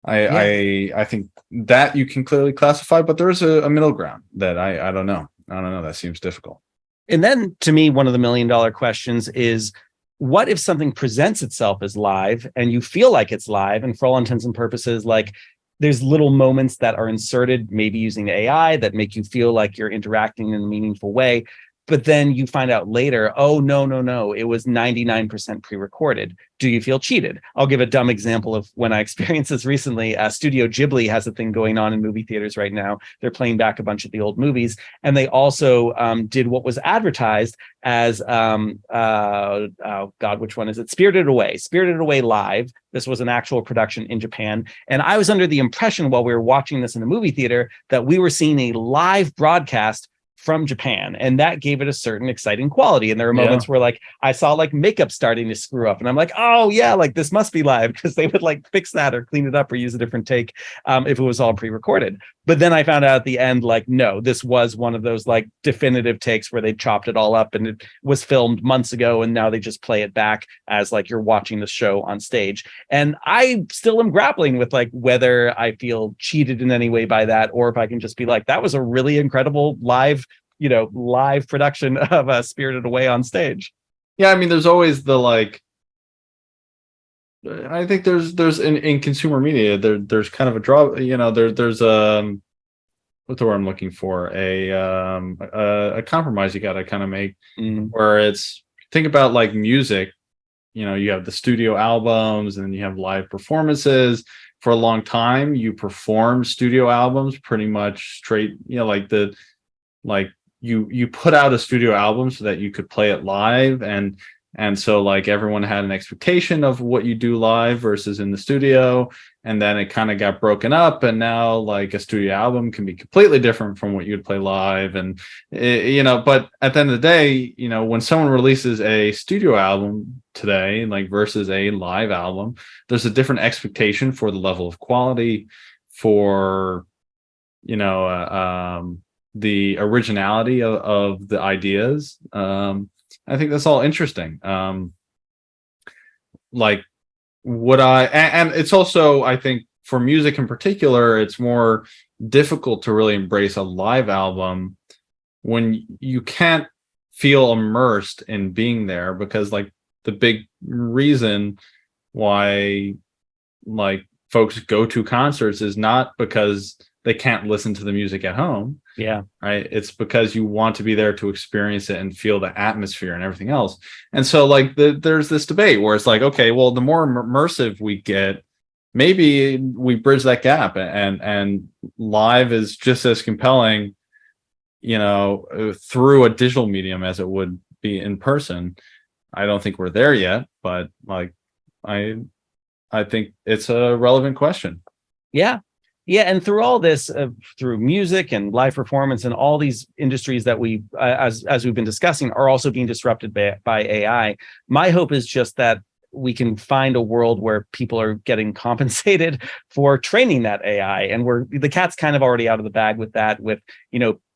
I think that you can clearly classify, but there's a middle ground that I don't know. That seems difficult. And then, to me, one of the $1 million questions is, what if something presents itself as live and you feel like it's live, and for all intents and purposes, like there's little moments that are inserted, maybe using AI, that make you feel like you're interacting in a meaningful way, but then you find out later, oh, no, it was 99% pre-recorded. Do you feel cheated? I'll give a dumb example of when I experienced this recently. Studio Ghibli has a thing going on in movie theaters right now. They're playing back a bunch of the old movies, and they also did what was advertised as, which one is it? Spirited Away Live. This was an actual production in Japan. And I was under the impression while we were watching this in a movie theater that we were seeing a live broadcast from Japan, and that gave it a certain exciting quality. And there were moments where like I saw like makeup starting to screw up, and I'm like, oh yeah, like this must be live, because they would like fix that or clean it up or use a different take if it was all pre-recorded. But then I found out at the end, like, no, this was one of those like definitive takes where they chopped it all up, and it was filmed months ago, and now they just play it back as like you're watching the show on stage. And I still am grappling with like whether I feel cheated in any way by that, or if I can just be like, that was a really incredible live production of Spirited Away on stage. Yeah, I mean, there's always the like, I think there's in consumer media, there's kind of a draw, there's what's the word I'm looking for, a compromise you got to kind of make, where it's, think about like music, you have the studio albums and then you have live performances. For a long time you perform studio albums pretty much straight, you put out a studio album so that you could play it live, and so like everyone had an expectation of what you do live versus in the studio, and then it kind of got broken up, and now like a studio album can be completely different from what you'd play live. And but at the end of the day, when someone releases a studio album today like versus a live album, there's a different expectation for the level of quality, for the originality of the ideas. I think that's all interesting. Like, would I, and it's also, I think for music in particular, it's more difficult to really embrace a live album when you can't feel immersed in being there, because like the big reason why like folks go to concerts is not because they can't listen to the music at home. Yeah. Right. It's because you want to be there to experience it and feel the atmosphere and everything else. And so like there's this debate where it's like, okay, well, the more immersive we get, maybe we bridge that gap, and live is just as compelling, through a digital medium as it would be in person. I don't think we're there yet, but like, I think it's a relevant question. Yeah. Yeah, and through all this, through music and live performance and all these industries that we, as we've been discussing, are also being disrupted by AI. My hope is just that we can find a world where people are getting compensated for training that AI, and where the cat's kind of already out of the bag with that. With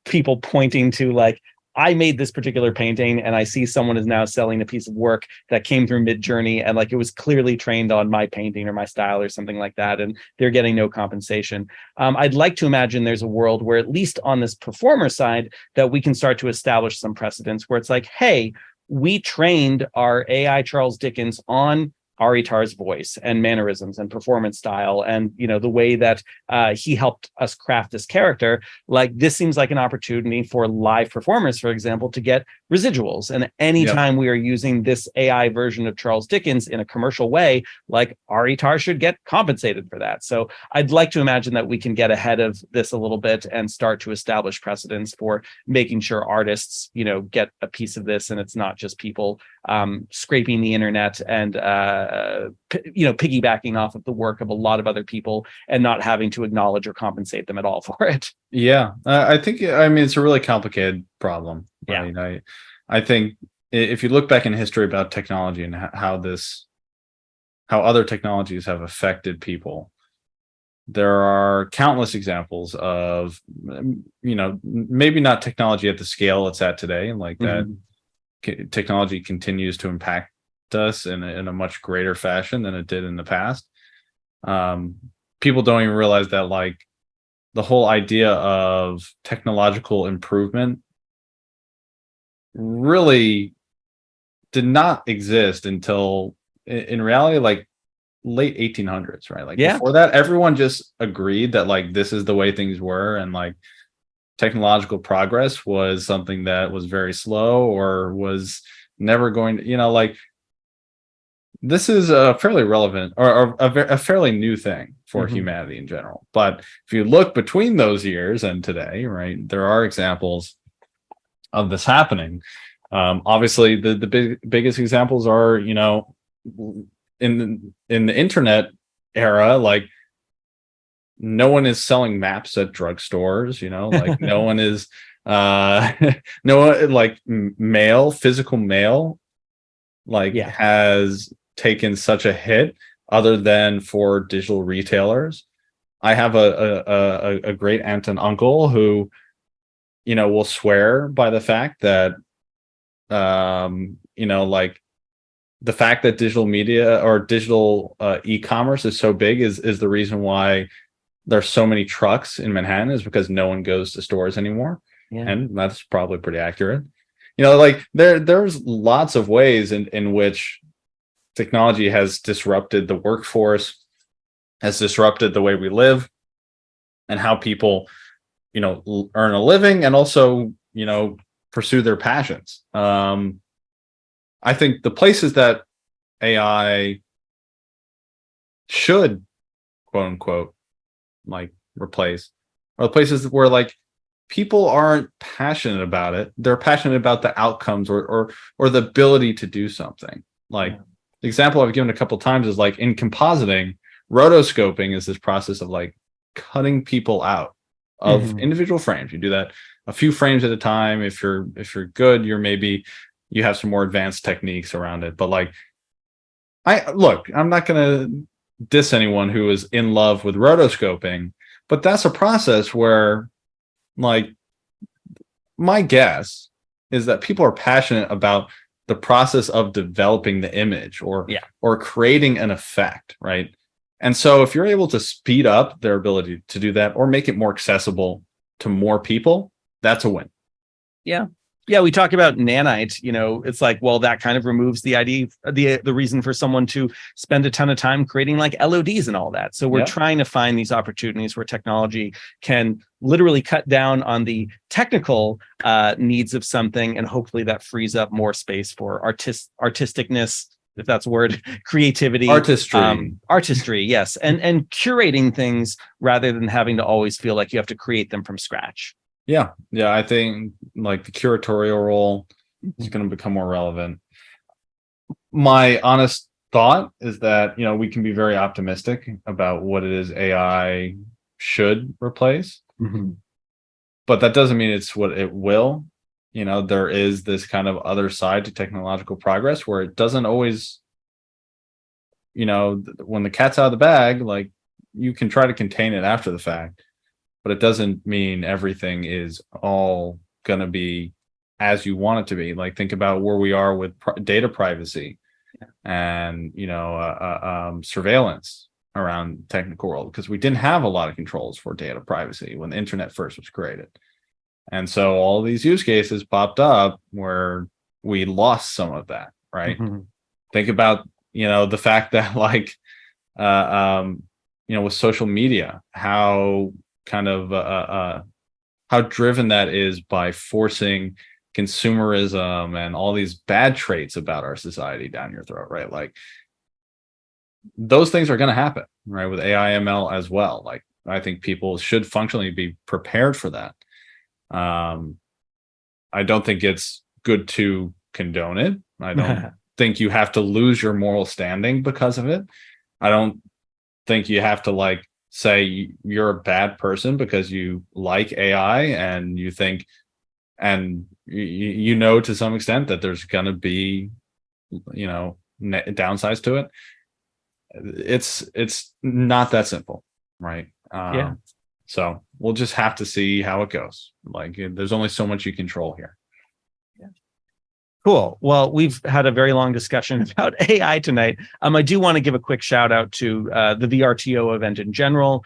people pointing to like, I made this particular painting, and I see someone is now selling a piece of work that came through Midjourney, and like it was clearly trained on my painting or my style or something like that, and they're getting no compensation. I'd like to imagine there's a world where, at least on this performer side, that we can start to establish some precedents where it's like, hey, we trained our AI Charles Dickens on Aritar's voice and mannerisms and performance style, and the way that he helped us craft this character. Like, this seems like an opportunity for live performers, for example, to get residuals. And anytime we are using this AI version of Charles Dickens in a commercial way, like, Aritar should get compensated for that. So I'd like to imagine that we can get ahead of this a little bit and start to establish precedents for making sure artists get a piece of this, and it's not just people scraping the internet and piggybacking off of the work of a lot of other people and not having to acknowledge or compensate them at all for it. Yeah, I think, it's a really complicated problem. Right? Yeah. I think if you look back in history about technology and how other technologies have affected people, there are countless examples of, maybe not technology at the scale it's at today, like that technology continues to impact us in a much greater fashion than it did in the past. People don't even realize that, like, the whole idea of technological improvement really did not exist until, in reality, like late 1800s, right? Like, before that, everyone just agreed that like this is the way things were, and like technological progress was something that was very slow or was never going to, like, this is a fairly relevant or a fairly new thing for humanity in general. But if you look between those years and today, right, there are examples of this happening. Obviously, the biggest examples are, in the internet era, like, no one is selling maps at drugstores, like no one is no, like physical mail, like has taken such a hit other than for digital retailers. I have a great aunt and uncle who, will swear by the fact that, like the fact that digital media or digital e-commerce is so big is the reason why there's so many trucks in Manhattan, is because no one goes to stores anymore. Yeah. And that's probably pretty accurate. Like there's lots of ways in which technology has disrupted the workforce, has disrupted the way we live and how people, earn a living and also, pursue their passions. I think the places that AI should, quote unquote, like replace are the places where like people aren't passionate about it. They're passionate about the outcomes or the ability to do something. Like the example I've given a couple of times is like in compositing, rotoscoping is this process of like cutting people out of individual frames. You do that a few frames at a time. If you're good, you have some more advanced techniques around it. But like, I'm not going to diss anyone who is in love with rotoscoping, but that's a process where, like, my guess is that people are passionate about the process of developing the image or creating an effect, right? And so if you're able to speed up their ability to do that or make it more accessible to more people, that's a win. Yeah, we talk about nanite, it's like, well, that kind of removes the idea, the reason for someone to spend a ton of time creating like LODs and all that. So we're trying to find these opportunities where technology can literally cut down on the technical needs of something, and hopefully that frees up more space for artisticness, if that's a word, creativity, artistry, yes, and curating things rather than having to always feel like you have to create them from scratch. Yeah, I think like the curatorial role is going to become more relevant. My honest thought is that, we can be very optimistic about what it is AI should replace, but that doesn't mean it's what it will. There is this kind of other side to technological progress where it doesn't always, when the cat's out of the bag, like you can try to contain it after the fact. But it doesn't mean everything is all going to be as you want it to be. Like, think about where we are with data privacy and, surveillance around the technical world, because we didn't have a lot of controls for data privacy when the internet first was created. And so all these use cases popped up where we lost some of that, right? Think about, the fact that like, with social media, how kind of how driven that is by forcing consumerism and all these bad traits about our society down your throat, right? Like those things are going to happen, right? With AI ML as well. Like I think people should functionally be prepared for that. I don't think it's good to condone it. I don't think you have to lose your moral standing because of it. I don't think you have to like say you're a bad person because you like AI and you think, and to some extent that there's going to be, downsides to it. It's not that simple, right? So we'll just have to see how it goes. Like there's only so much you control here. Cool. Well, we've had a very long discussion about AI tonight. I do want to give a quick shout out to the VRTO event in general.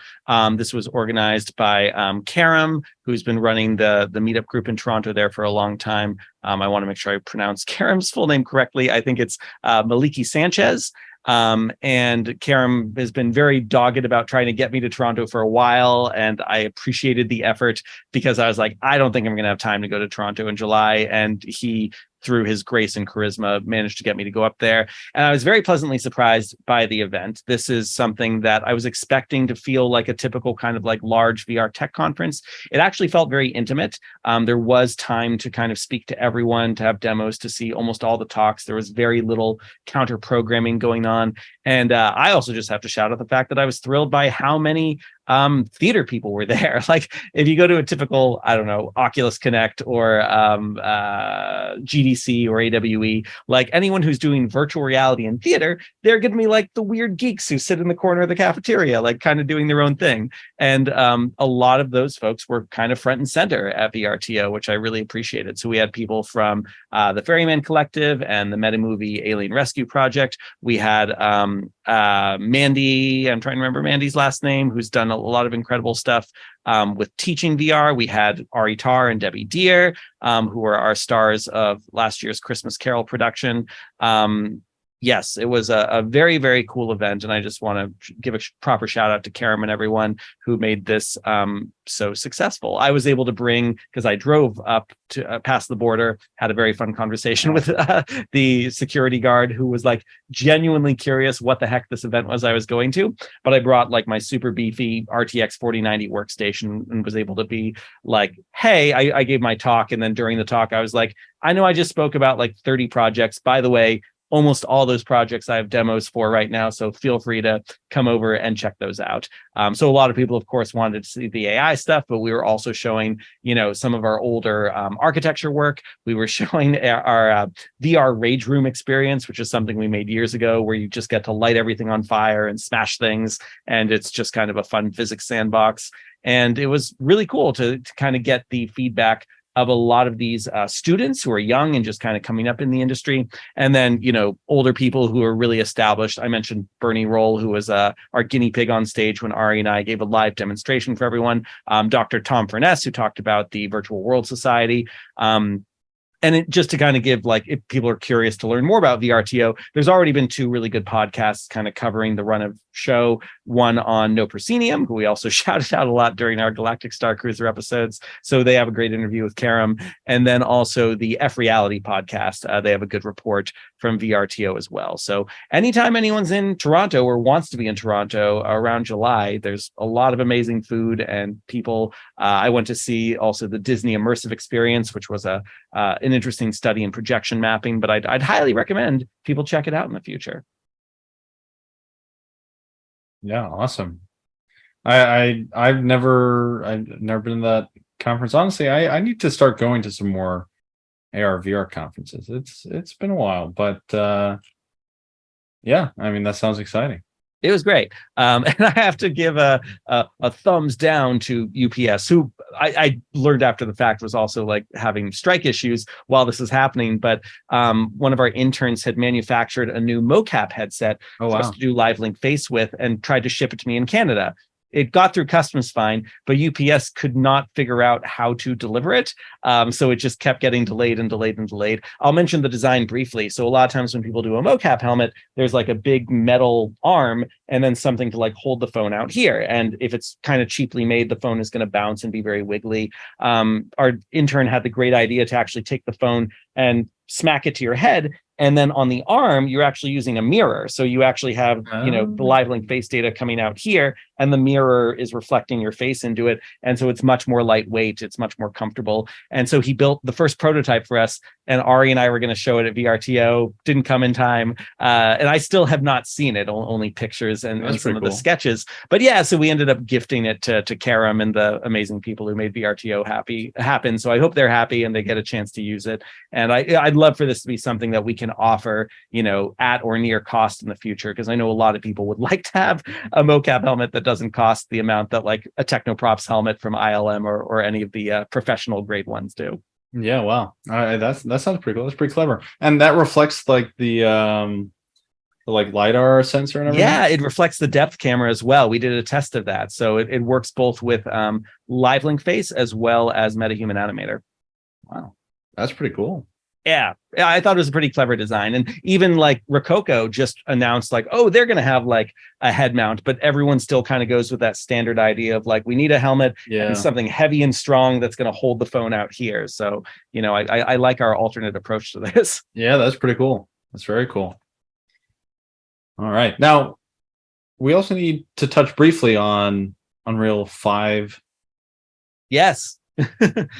This was organized by Karam, who's been running the meetup group in Toronto there for a long time. I want to make sure I pronounce Karam's full name correctly. I think it's Maliki Sanchez. And Karam has been very dogged about trying to get me to Toronto for a while. And I appreciated the effort because I was like, I don't think I'm going to have time to go to Toronto in July. And he, through his grace and charisma, managed to get me to go up there. And I was very pleasantly surprised by the event. This is something that I was expecting to feel like a typical kind of like large VR tech conference. It actually felt very intimate. There was time to kind of speak to everyone, to have demos, to see almost all the talks. There was very little counter programming going on. And I also just have to shout out the fact that I was thrilled by how many theater people were there. Like if you go to a typical, I don't know, Oculus Connect or GDC or AWE, like anyone who's doing virtual reality in theater, they're going to be like the weird geeks who sit in the corner of the cafeteria, like kind of doing their own thing. And a lot of those folks were kind of front and center at VRTO, which I really appreciated. So we had people from the Ferryman Collective and the Meta Movie Alien Rescue Project. We had Mandy, I'm trying to remember Mandy's last name, who's done a lot of incredible stuff with teaching VR. We had Ari Tar and Debbie Deer, who were our stars of last year's Christmas Carol production. Yes, it was a very, very cool event. And I just want to give a proper shout out to Karam and everyone who made this so successful. I was able to bring, because I drove up to past the border, had a very fun conversation with the security guard who was like genuinely curious what the heck this event was I was going to. But I brought like my super beefy RTX 4090 workstation and was able to be like, hey, I gave my talk. And then during the talk, I was like, I know I just spoke about like 30 projects. By the way, almost all those projects I have demos for right now. So feel free to come over and check those out. So a lot of people, of course, wanted to see the AI stuff, but we were also showing, some of our older architecture work. We were showing our VR Rage Room experience, which is something we made years ago, where you just get to light everything on fire and smash things. And it's just kind of a fun physics sandbox. And it was really cool to kind of get the feedback of a lot of these students who are young and just kind of coming up in the industry. And then, older people who are really established. I mentioned Bernie Roll, who was our guinea pig on stage when Ari and I gave a live demonstration for everyone. Dr. Tom Furness, who talked about the Virtual World Society. And it, just to kind of give, like, if people are curious to learn more about VRTO, there's already been 2 really good podcasts kind of covering the run of show. One on No Proscenium, who we also shouted out a lot during our Galactic Star Cruiser episodes. So they have a great interview with Karam. And then also the F Reality podcast. They have a good report from VRTO as well. So anytime anyone's in Toronto or wants to be in Toronto around July, there's a lot of amazing food and people. I went to see also the Disney Immersive Experience, which was an interesting study in projection mapping, but I'd highly recommend people check it out in the future. Yeah, awesome. I've never been to that conference. Honestly, I need to start going to some more AR VR conferences. It's been a while, but yeah, I mean, that sounds exciting. It was great. And I have to give a thumbs down to UPS, who I learned after the fact was also like having strike issues while this is happening. But one of our interns had manufactured a new mocap headset for us to do live link face with and tried to ship it to me in Canada. It got through customs fine, but UPS could not figure out how to deliver it. So it just kept getting delayed and delayed and delayed. I'll mention the design briefly. So a lot of times when people do a mocap helmet, there's like a big metal arm and then something to like hold the phone out here. And if it's kind of cheaply made, the phone is going to bounce and be very wiggly. Our intern had the great idea to actually take the phone and smack it to your head. And then on the arm, you're actually using a mirror. So you actually have, the live link face data coming out here, and the mirror is reflecting your face into it. And so it's much more lightweight. It's much more comfortable. And so he built the first prototype for us, and Ari and I were going to show it at VRTO. Didn't come in time. And I still have not seen it, only pictures and some of the sketches. But yeah, so we ended up gifting it to Karam and the amazing people who made VRTO happen. So I hope they're happy and they get a chance to use it. And I'd love for this to be something that we can offer, at or near cost in the future, because I know a lot of people would like to have a mocap helmet that doesn't cost the amount that like a Technoprops helmet from ILM or any of the professional grade ones do. Yeah, wow, that sounds pretty cool. That's pretty clever, and that reflects like the like LiDAR sensor and everything. Yeah, it reflects the depth camera as well. We did a test of that, so it works both with Live Link Face as well as MetaHuman Animator. Wow, that's pretty cool. Yeah, I thought it was a pretty clever design. And even like Rococo just announced like, oh, they're going to have like a head mount, but everyone still kind of goes with that standard idea of like, we need a helmet and something heavy and strong that's going to hold the phone out here. So, I like our alternate approach to this. Yeah, that's pretty cool. That's very cool. All right. Now, we also need to touch briefly on Unreal 5. Yes. 5.3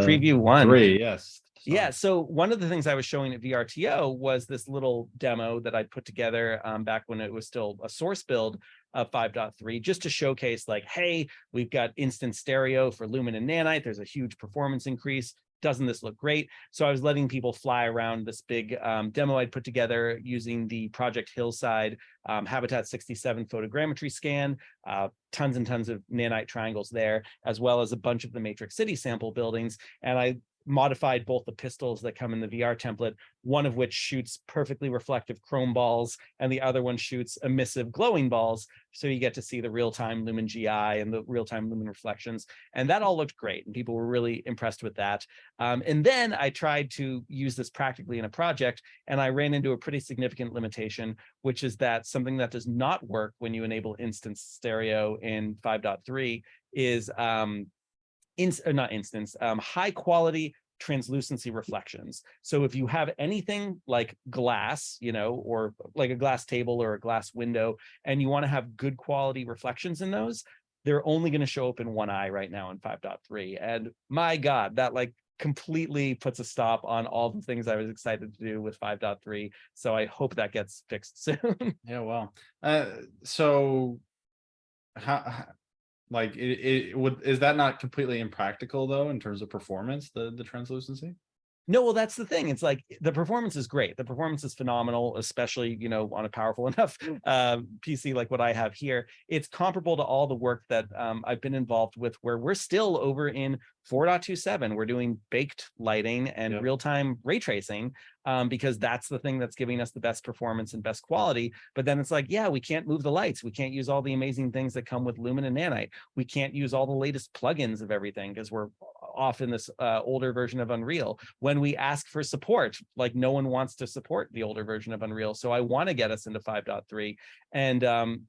preview 1. 3, yes. Yeah, so one of the things I was showing at VRTO was this little demo that I put together back when it was still a source build of 5.3, just to showcase like, hey, we've got instant stereo for Lumen and Nanite. There's a huge performance increase. Doesn't this look great? So I was letting people fly around this big demo I'd put together using the Project Hillside Habitat 67 photogrammetry scan, tons and tons of nanite triangles there, as well as a bunch of the Matrix City sample buildings. And I modified both the pistols that come in the VR template, one of which shoots perfectly reflective chrome balls, and the other one shoots emissive glowing balls. So you get to see the real-time Lumen GI and the real-time Lumen reflections. And that all looked great, and people were really impressed with that. And then I tried to use this practically in a project, and I ran into a pretty significant limitation, which is that something that does not work when you enable instant stereo in 5.3 is high quality translucency reflections. So if you have anything like glass, or like a glass table or a glass window, and you want to have good quality reflections in those, they're only going to show up in one eye right now in 5.3. And my God, that like completely puts a stop on all the things I was excited to do with 5.3. So I hope that gets fixed soon. Yeah, well, so how like it would, is that not completely impractical though in terms of performance, the translucency? No, well, that's the thing. It's like the performance is great. The performance is phenomenal, especially, on a powerful enough PC like what I have here. It's comparable to all the work that I've been involved with, where we're still over in 4.27. We're doing baked lighting and real-time ray tracing because that's the thing that's giving us the best performance and best quality. But then it's like, yeah, we can't move the lights. We can't use all the amazing things that come with Lumen and Nanite. We can't use all the latest plugins of everything because we're off in this older version of Unreal. When we ask for support, like no one wants to support the older version of Unreal. So I want to get us into 5.3. And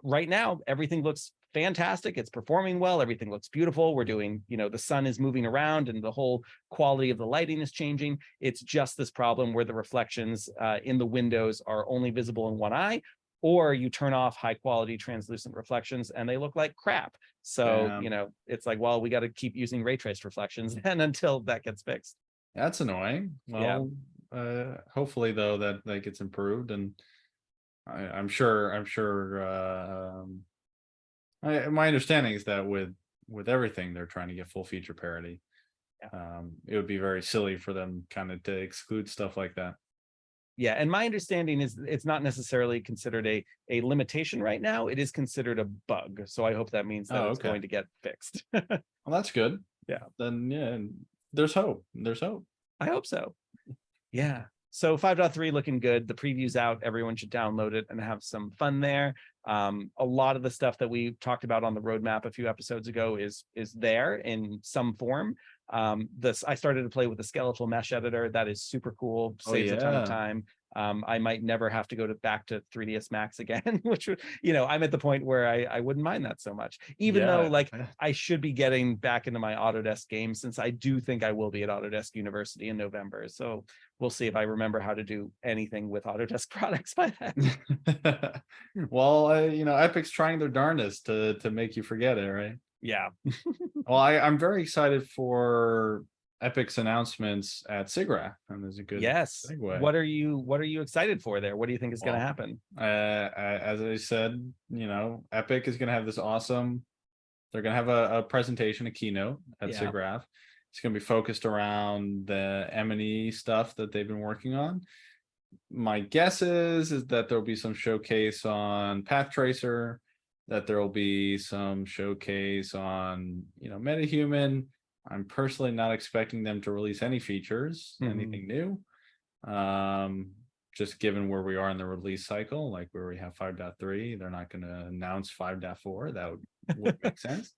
right now, everything looks fantastic. It's performing well. Everything looks beautiful. We're doing, the sun is moving around and the whole quality of the lighting is changing. It's just this problem where the reflections in the windows are only visible in one eye, or you turn off high quality translucent reflections and they look like crap. So, it's like, well, we got to keep using ray traced reflections and until that gets fixed. That's annoying. Well, hopefully though that gets improved, and I'm sure my understanding is that with everything they're trying to get full feature parity. It would be very silly for them kind of to exclude stuff like that. Yeah, and my understanding is it's not necessarily considered a limitation right now. It is considered a bug. So I hope that means that it's going to get fixed. Well, that's good. Yeah. Then there's hope. I hope so. Yeah. So 5.3 looking good. The preview's out. Everyone should download it and have some fun there. A lot of the stuff that we talked about on the roadmap a few episodes ago is there in some form. I started to play with the skeletal mesh editor. That is super cool. Saves a ton of time. I might never have to go back to 3ds Max again, which would, I'm at the point where I wouldn't mind that so much, even though like I should be getting back into my Autodesk games, since I do think I will be at Autodesk University in November. So we'll see if I remember how to do anything with Autodesk products by then. Well, Epic's trying their darndest to make you forget it, right? Yeah. Well, I'm very excited for Epic's announcements at SIGGRAPH, and there's a good segue. What are you excited for there? What do you think is going to happen? As I said, Epic is going to have this awesome. They're going to have a presentation, a keynote at SIGGRAPH. It's going to be focused around the M&E stuff that they've been working on. My guess is that there'll be some showcase on Path Tracer, that there will be some showcase on, MetaHuman. I'm personally not expecting them to release any features, anything new. Just given where we are in the release cycle, like where we have 5.3, they're not going to announce 5.4. That would make sense.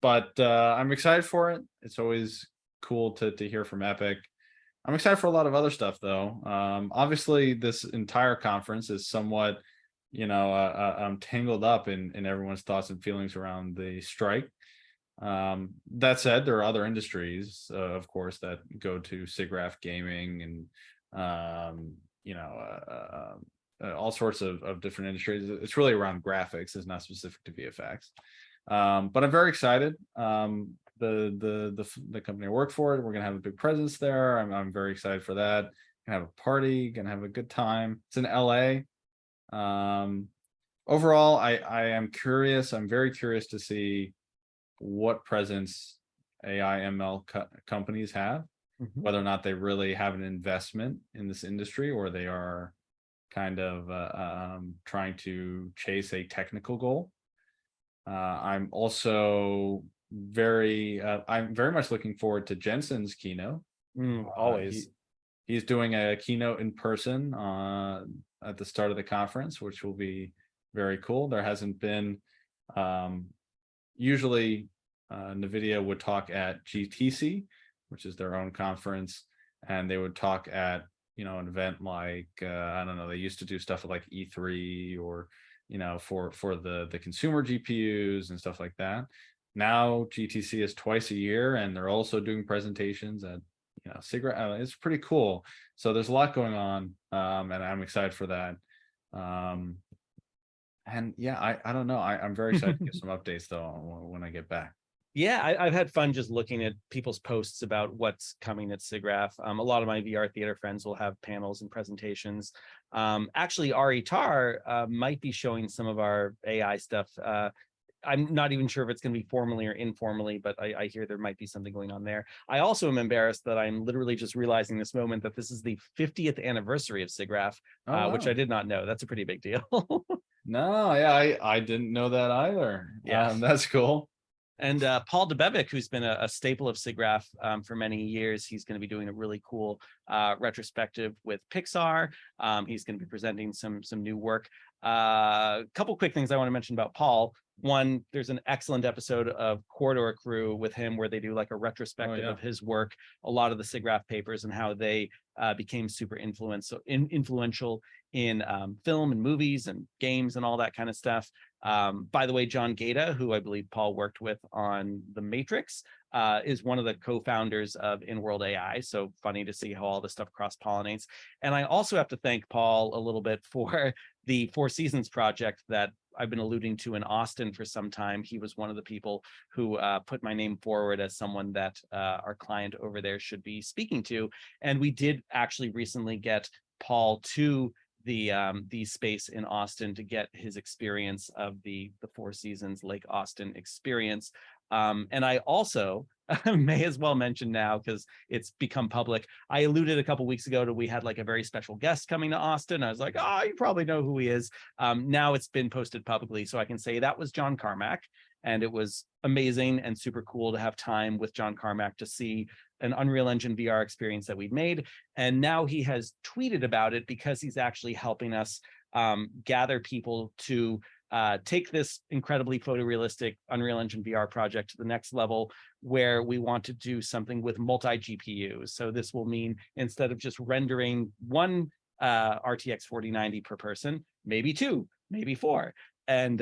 But I'm excited for it. It's always cool to hear from Epic. I'm excited for a lot of other stuff, though. Obviously, this entire conference is somewhat, tangled up in everyone's thoughts and feelings around the strike. That said, there are other industries, of course, that go to SIGGRAPH gaming and, all sorts of different industries. It's really around graphics. It's not specific to VFX. But I'm very excited. the company I work for. We're gonna have a big presence there. I'm very excited for that. Gonna have a party, gonna have a good time. It's in LA. Overall, I am curious. I'm very curious to see what presence AI ML companies have, whether or not they really have an investment in this industry, or they are kind of trying to chase a technical goal. I'm also I'm very much looking forward to Jensen's keynote. Always. He's doing a keynote in person at the start of the conference, which will be very cool. There hasn't been, usually NVIDIA would talk at GTC, which is their own conference, and they would talk at, an event like, I don't know, they used to do stuff like E3 or, for the consumer GPUs and stuff like that. Now GTC is twice a year, and they're also doing presentations at, SIGGRAPH. It's pretty cool. So there's a lot going on, and I'm excited for that. And yeah, I don't know. I'm very excited to get some updates though when I get back. Yeah, I've had fun just looking at people's posts about what's coming at SIGGRAPH. A lot of my VR theater friends will have panels and presentations. Actually, Ari Tar might be showing some of our AI stuff. I'm not even sure if it's going to be formally or informally, but I hear there might be something going on there. I also am embarrassed that I'm literally just realizing this moment that this is the 50th anniversary of SIGGRAPH, wow. which I did not know. That's a pretty big deal. No, yeah, I didn't know that either. Yeah, that's cool. And Paul Debevik, who's been a staple of SIGGRAPH for many years, he's going to be doing a really cool retrospective with Pixar. He's going to be presenting some new work. A couple quick things I want to mention about Paul. One, there's an excellent episode of Corridor Crew with him where they do like a retrospective of his work, a lot of the SIGGRAPH papers, and how they became super influential in film and movies and games and all that kind of stuff. By the way, John Gaeta, who I believe Paul worked with on The Matrix, is one of the co-founders of In-World AI. So funny to see how all this stuff cross-pollinates. And I also have to thank Paul a little bit for the Four Seasons project that I've been alluding to in Austin for some time. He was one of the people who put my name forward as someone that our client over there should be speaking to. And we did actually recently get Paul to the space in Austin to get his experience of the Four Seasons Lake Austin experience. And I also may as well mention now, because it's become public, I alluded a couple weeks ago to we had like a very special guest coming to Austin. I was like, oh, you probably know who he is. Now it's been posted publicly, so I can say that was John Carmack. And it was amazing and super cool to have time with John Carmack to see an Unreal Engine VR experience that we'd made. And now he has tweeted about it because he's actually helping us gather people to take this incredibly photorealistic Unreal Engine VR project to the next level, where we want to do something with multi-GPUs. So this will mean instead of just rendering one RTX 4090 per person, maybe two, maybe four. And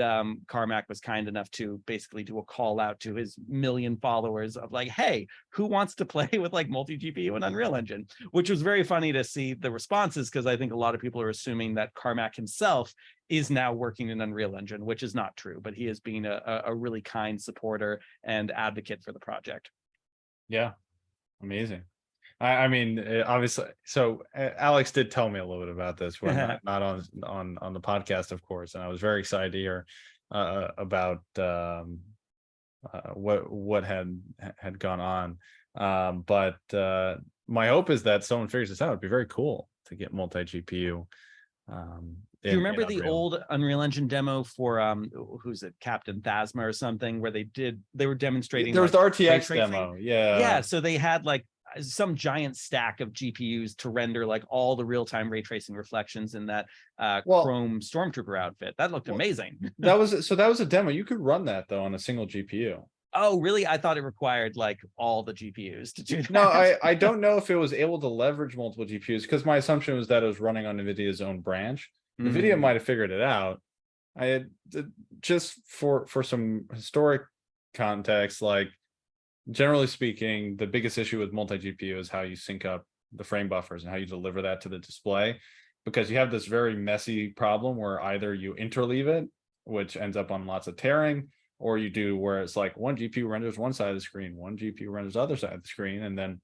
Carmack was kind enough to basically do a call out to his million followers of like, hey, who wants to play with like multi-GPU and Unreal Engine? Which was very funny to see the responses, because I think a lot of people are assuming that Carmack himself is now working in Unreal Engine, which is not true, but he is being a really kind supporter and advocate for the project. Yeah, amazing. I mean, obviously, so Alex did tell me a little bit about this when not on the podcast, of course, and I was very excited to hear about what had gone on. But my hope is that someone figures this out. It'd be very cool to get multi-GPU. Do you remember the old Unreal Engine demo for who's it, Captain Phasma or something, where they were demonstrating? There was the RTX demo, yeah. So they had like some giant stack of GPUs to render like all the real-time ray tracing reflections in that Chrome Stormtrooper outfit. That looked amazing. that was a demo. You could run that though on a single GPU. Oh, really? I thought it required like all the GPUs to do that. No, I don't know if it was able to leverage multiple GPUs, because my assumption was that it was running on NVIDIA's own branch. NVIDIA might have figured it out. I had just for some historic context, like generally speaking, the biggest issue with multi-GPU is how you sync up the frame buffers and how you deliver that to the display, because you have this very messy problem where either you interleave it, which ends up on lots of tearing, or you do where it's like one GPU renders one side of the screen, one GPU renders the other side of the screen, and then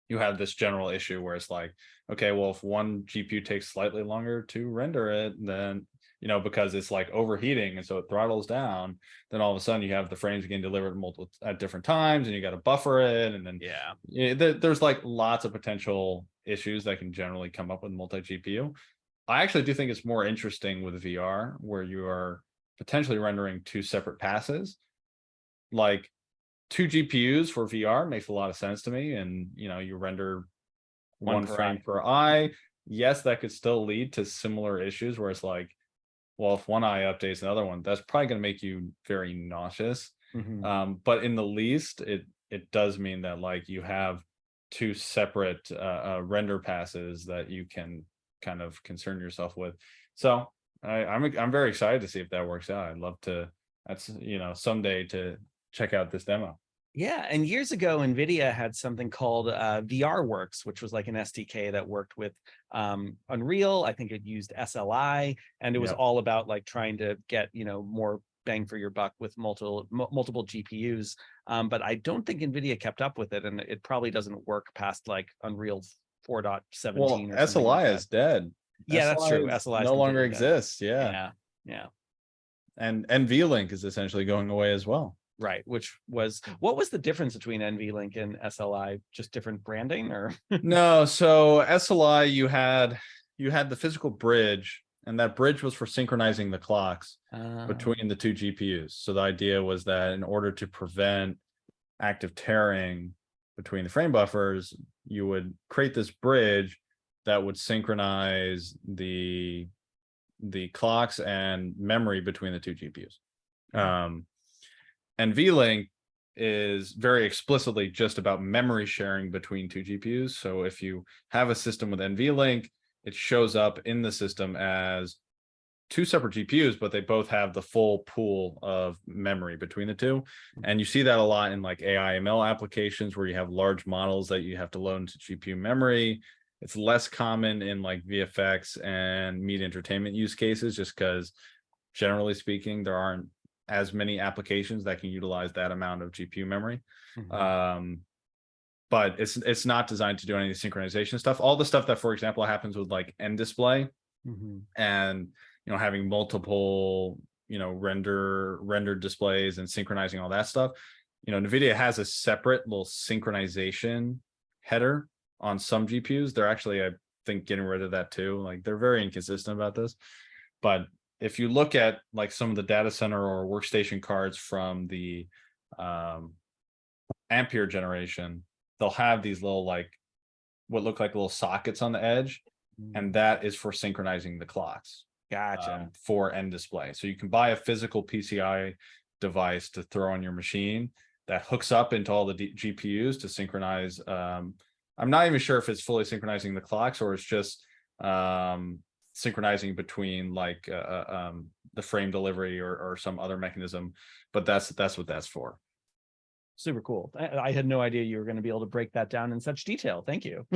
you have this general issue where it's like, okay, well, if one GPU takes slightly longer to render it, then, because it's like overheating and so it throttles down, then all of a sudden you have the frames getting delivered multiple at different times, and you got to buffer it, and then there's like lots of potential issues that can generally come up with multi GPU. I actually do think it's more interesting with VR, where you are potentially rendering two separate passes. Like, 2 GPUs for VR makes a lot of sense to me, and you render one frame per eye. Yes, that could still lead to similar issues where it's like, well, if one eye updates another one, that's probably going to make you very nauseous. But in the least, it does mean that like you have 2 separate render passes that you can kind of concern yourself with. So I'm very excited to see if that works out. I'd love to, that's someday, to check out this demo. Yeah, and years ago, NVIDIA had something called VRWorks, which was like an SDK that worked with Unreal. I think it used SLI, and it was all about like trying to get more bang for your buck with multiple GPUs. But I don't think NVIDIA kept up with it, and it probably doesn't work past like Unreal 4.17. Well, SLI like is dead. Yeah, that's true. SLI no longer exists. Yeah. And NVLink is essentially going away as well. Right, what was the difference between NVLink and SLI? Just different branding, or no? So SLI, you had the physical bridge, and that bridge was for synchronizing the clocks between the 2 GPUs. So the idea was that in order to prevent active tearing between the frame buffers, you would create this bridge that would synchronize the clocks and memory between the 2 GPUs. NVLink is very explicitly just about memory sharing between 2 GPUs. So if you have a system with NVLink, it shows up in the system as 2 separate GPUs, but they both have the full pool of memory between the 2. And you see that a lot in like AI ML applications where you have large models that you have to load into GPU memory. It's less common in like VFX and media entertainment use cases, just because generally speaking, there aren't as many applications that can utilize that amount of GPU memory. But it's not designed to do any synchronization stuff. All the stuff that, for example, happens with like NDisplay and having multiple render displays and synchronizing all that stuff. NVIDIA has a separate little synchronization header on some GPUs. They're actually, I think, getting rid of that too. Like, they're very inconsistent about this. But if you look at like some of the data center or workstation cards from the Ampere generation, they'll have these little like what look like little sockets on the edge, and that is for synchronizing the clocks. Gotcha. For NDisplay. So you can buy a physical PCI device to throw on your machine that hooks up into all the GPUs to synchronize. I'm not even sure if it's fully synchronizing the clocks or it's just synchronizing between like the frame delivery or some other mechanism, but that's what that's for. Super cool. I had no idea you were going to be able to break that down in such detail. Thank you.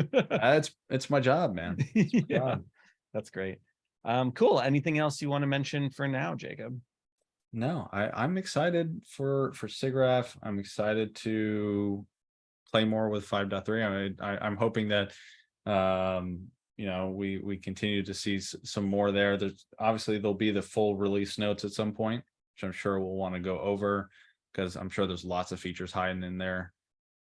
It's my job, man. It's my job. That's great. Cool. Anything else you want to mention for now, Jacob? No, I'm excited for SIGGRAPH. I'm excited to play more with 5.3. I'm hoping that we continue to see some more there. There'll be the full release notes at some point, which I'm sure we'll want to go over, because I'm sure there's lots of features hiding in there.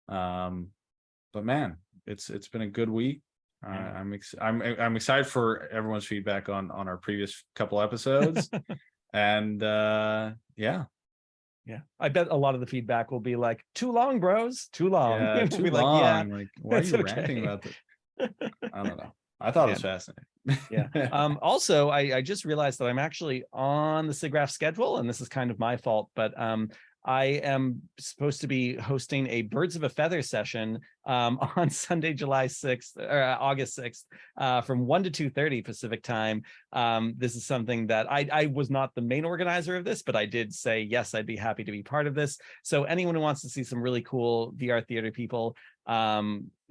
But man, it's been a good week. I'm excited for everyone's feedback on our previous couple episodes. And yeah, I bet a lot of the feedback will be like, too long, bros, too long. Yeah, too long. Like, why are you ranting about this? I don't know. I thought it was fascinating. Also, I just realized that I'm actually on the SIGGRAPH schedule, and this is kind of my fault, but I am supposed to be hosting a Birds of a Feather session on Sunday, August 6th, from 1 to 2:30 Pacific time. This is something that I was not the main organizer of this, but I did say, yes, I'd be happy to be part of this. So anyone who wants to see some really cool VR theater people,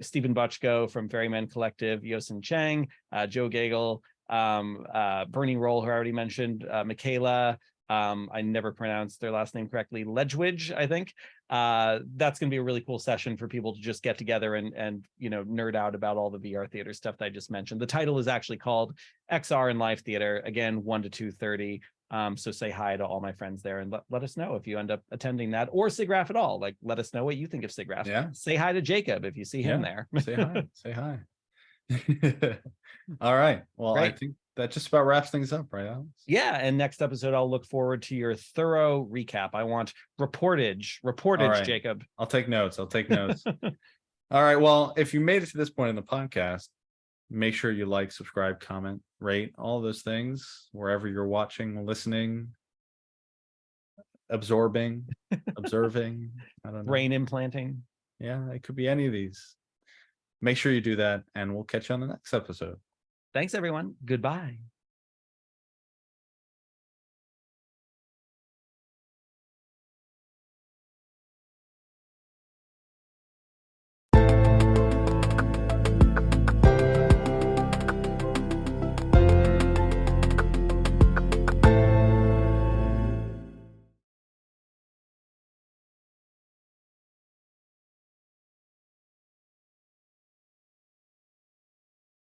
Stephen Butchko from Ferryman Collective, Yosin Chang, Joe Gagel, Bernie Roll, who I already mentioned, Michaela, I never pronounced their last name correctly, Ledgwidge, I think. That's going to be a really cool session for people to just get together and nerd out about all the VR theater stuff that I just mentioned. The title is actually called XR and Live Theater, again, 1 to 2:30. So say hi to all my friends there and let us know if you end up attending that, or SIGGRAPH at all. Like, let us know what you think of SIGGRAPH. Yeah. Say hi to Jacob if you see him there. Say hi. Say hi. All right. Well, Great. I think that just about wraps things up, right, Alex? Yeah. And next episode, I'll look forward to your thorough recap. I want reportage, right. Jacob. I'll take notes. All right. Well, if you made it to this point in the podcast, make sure you like, subscribe, comment, rate, all those things wherever you're watching, listening, absorbing, observing. I don't know. Brain implanting. Yeah, it could be any of these. Make sure you do that, and we'll catch you on the next episode. Thanks, everyone. Goodbye.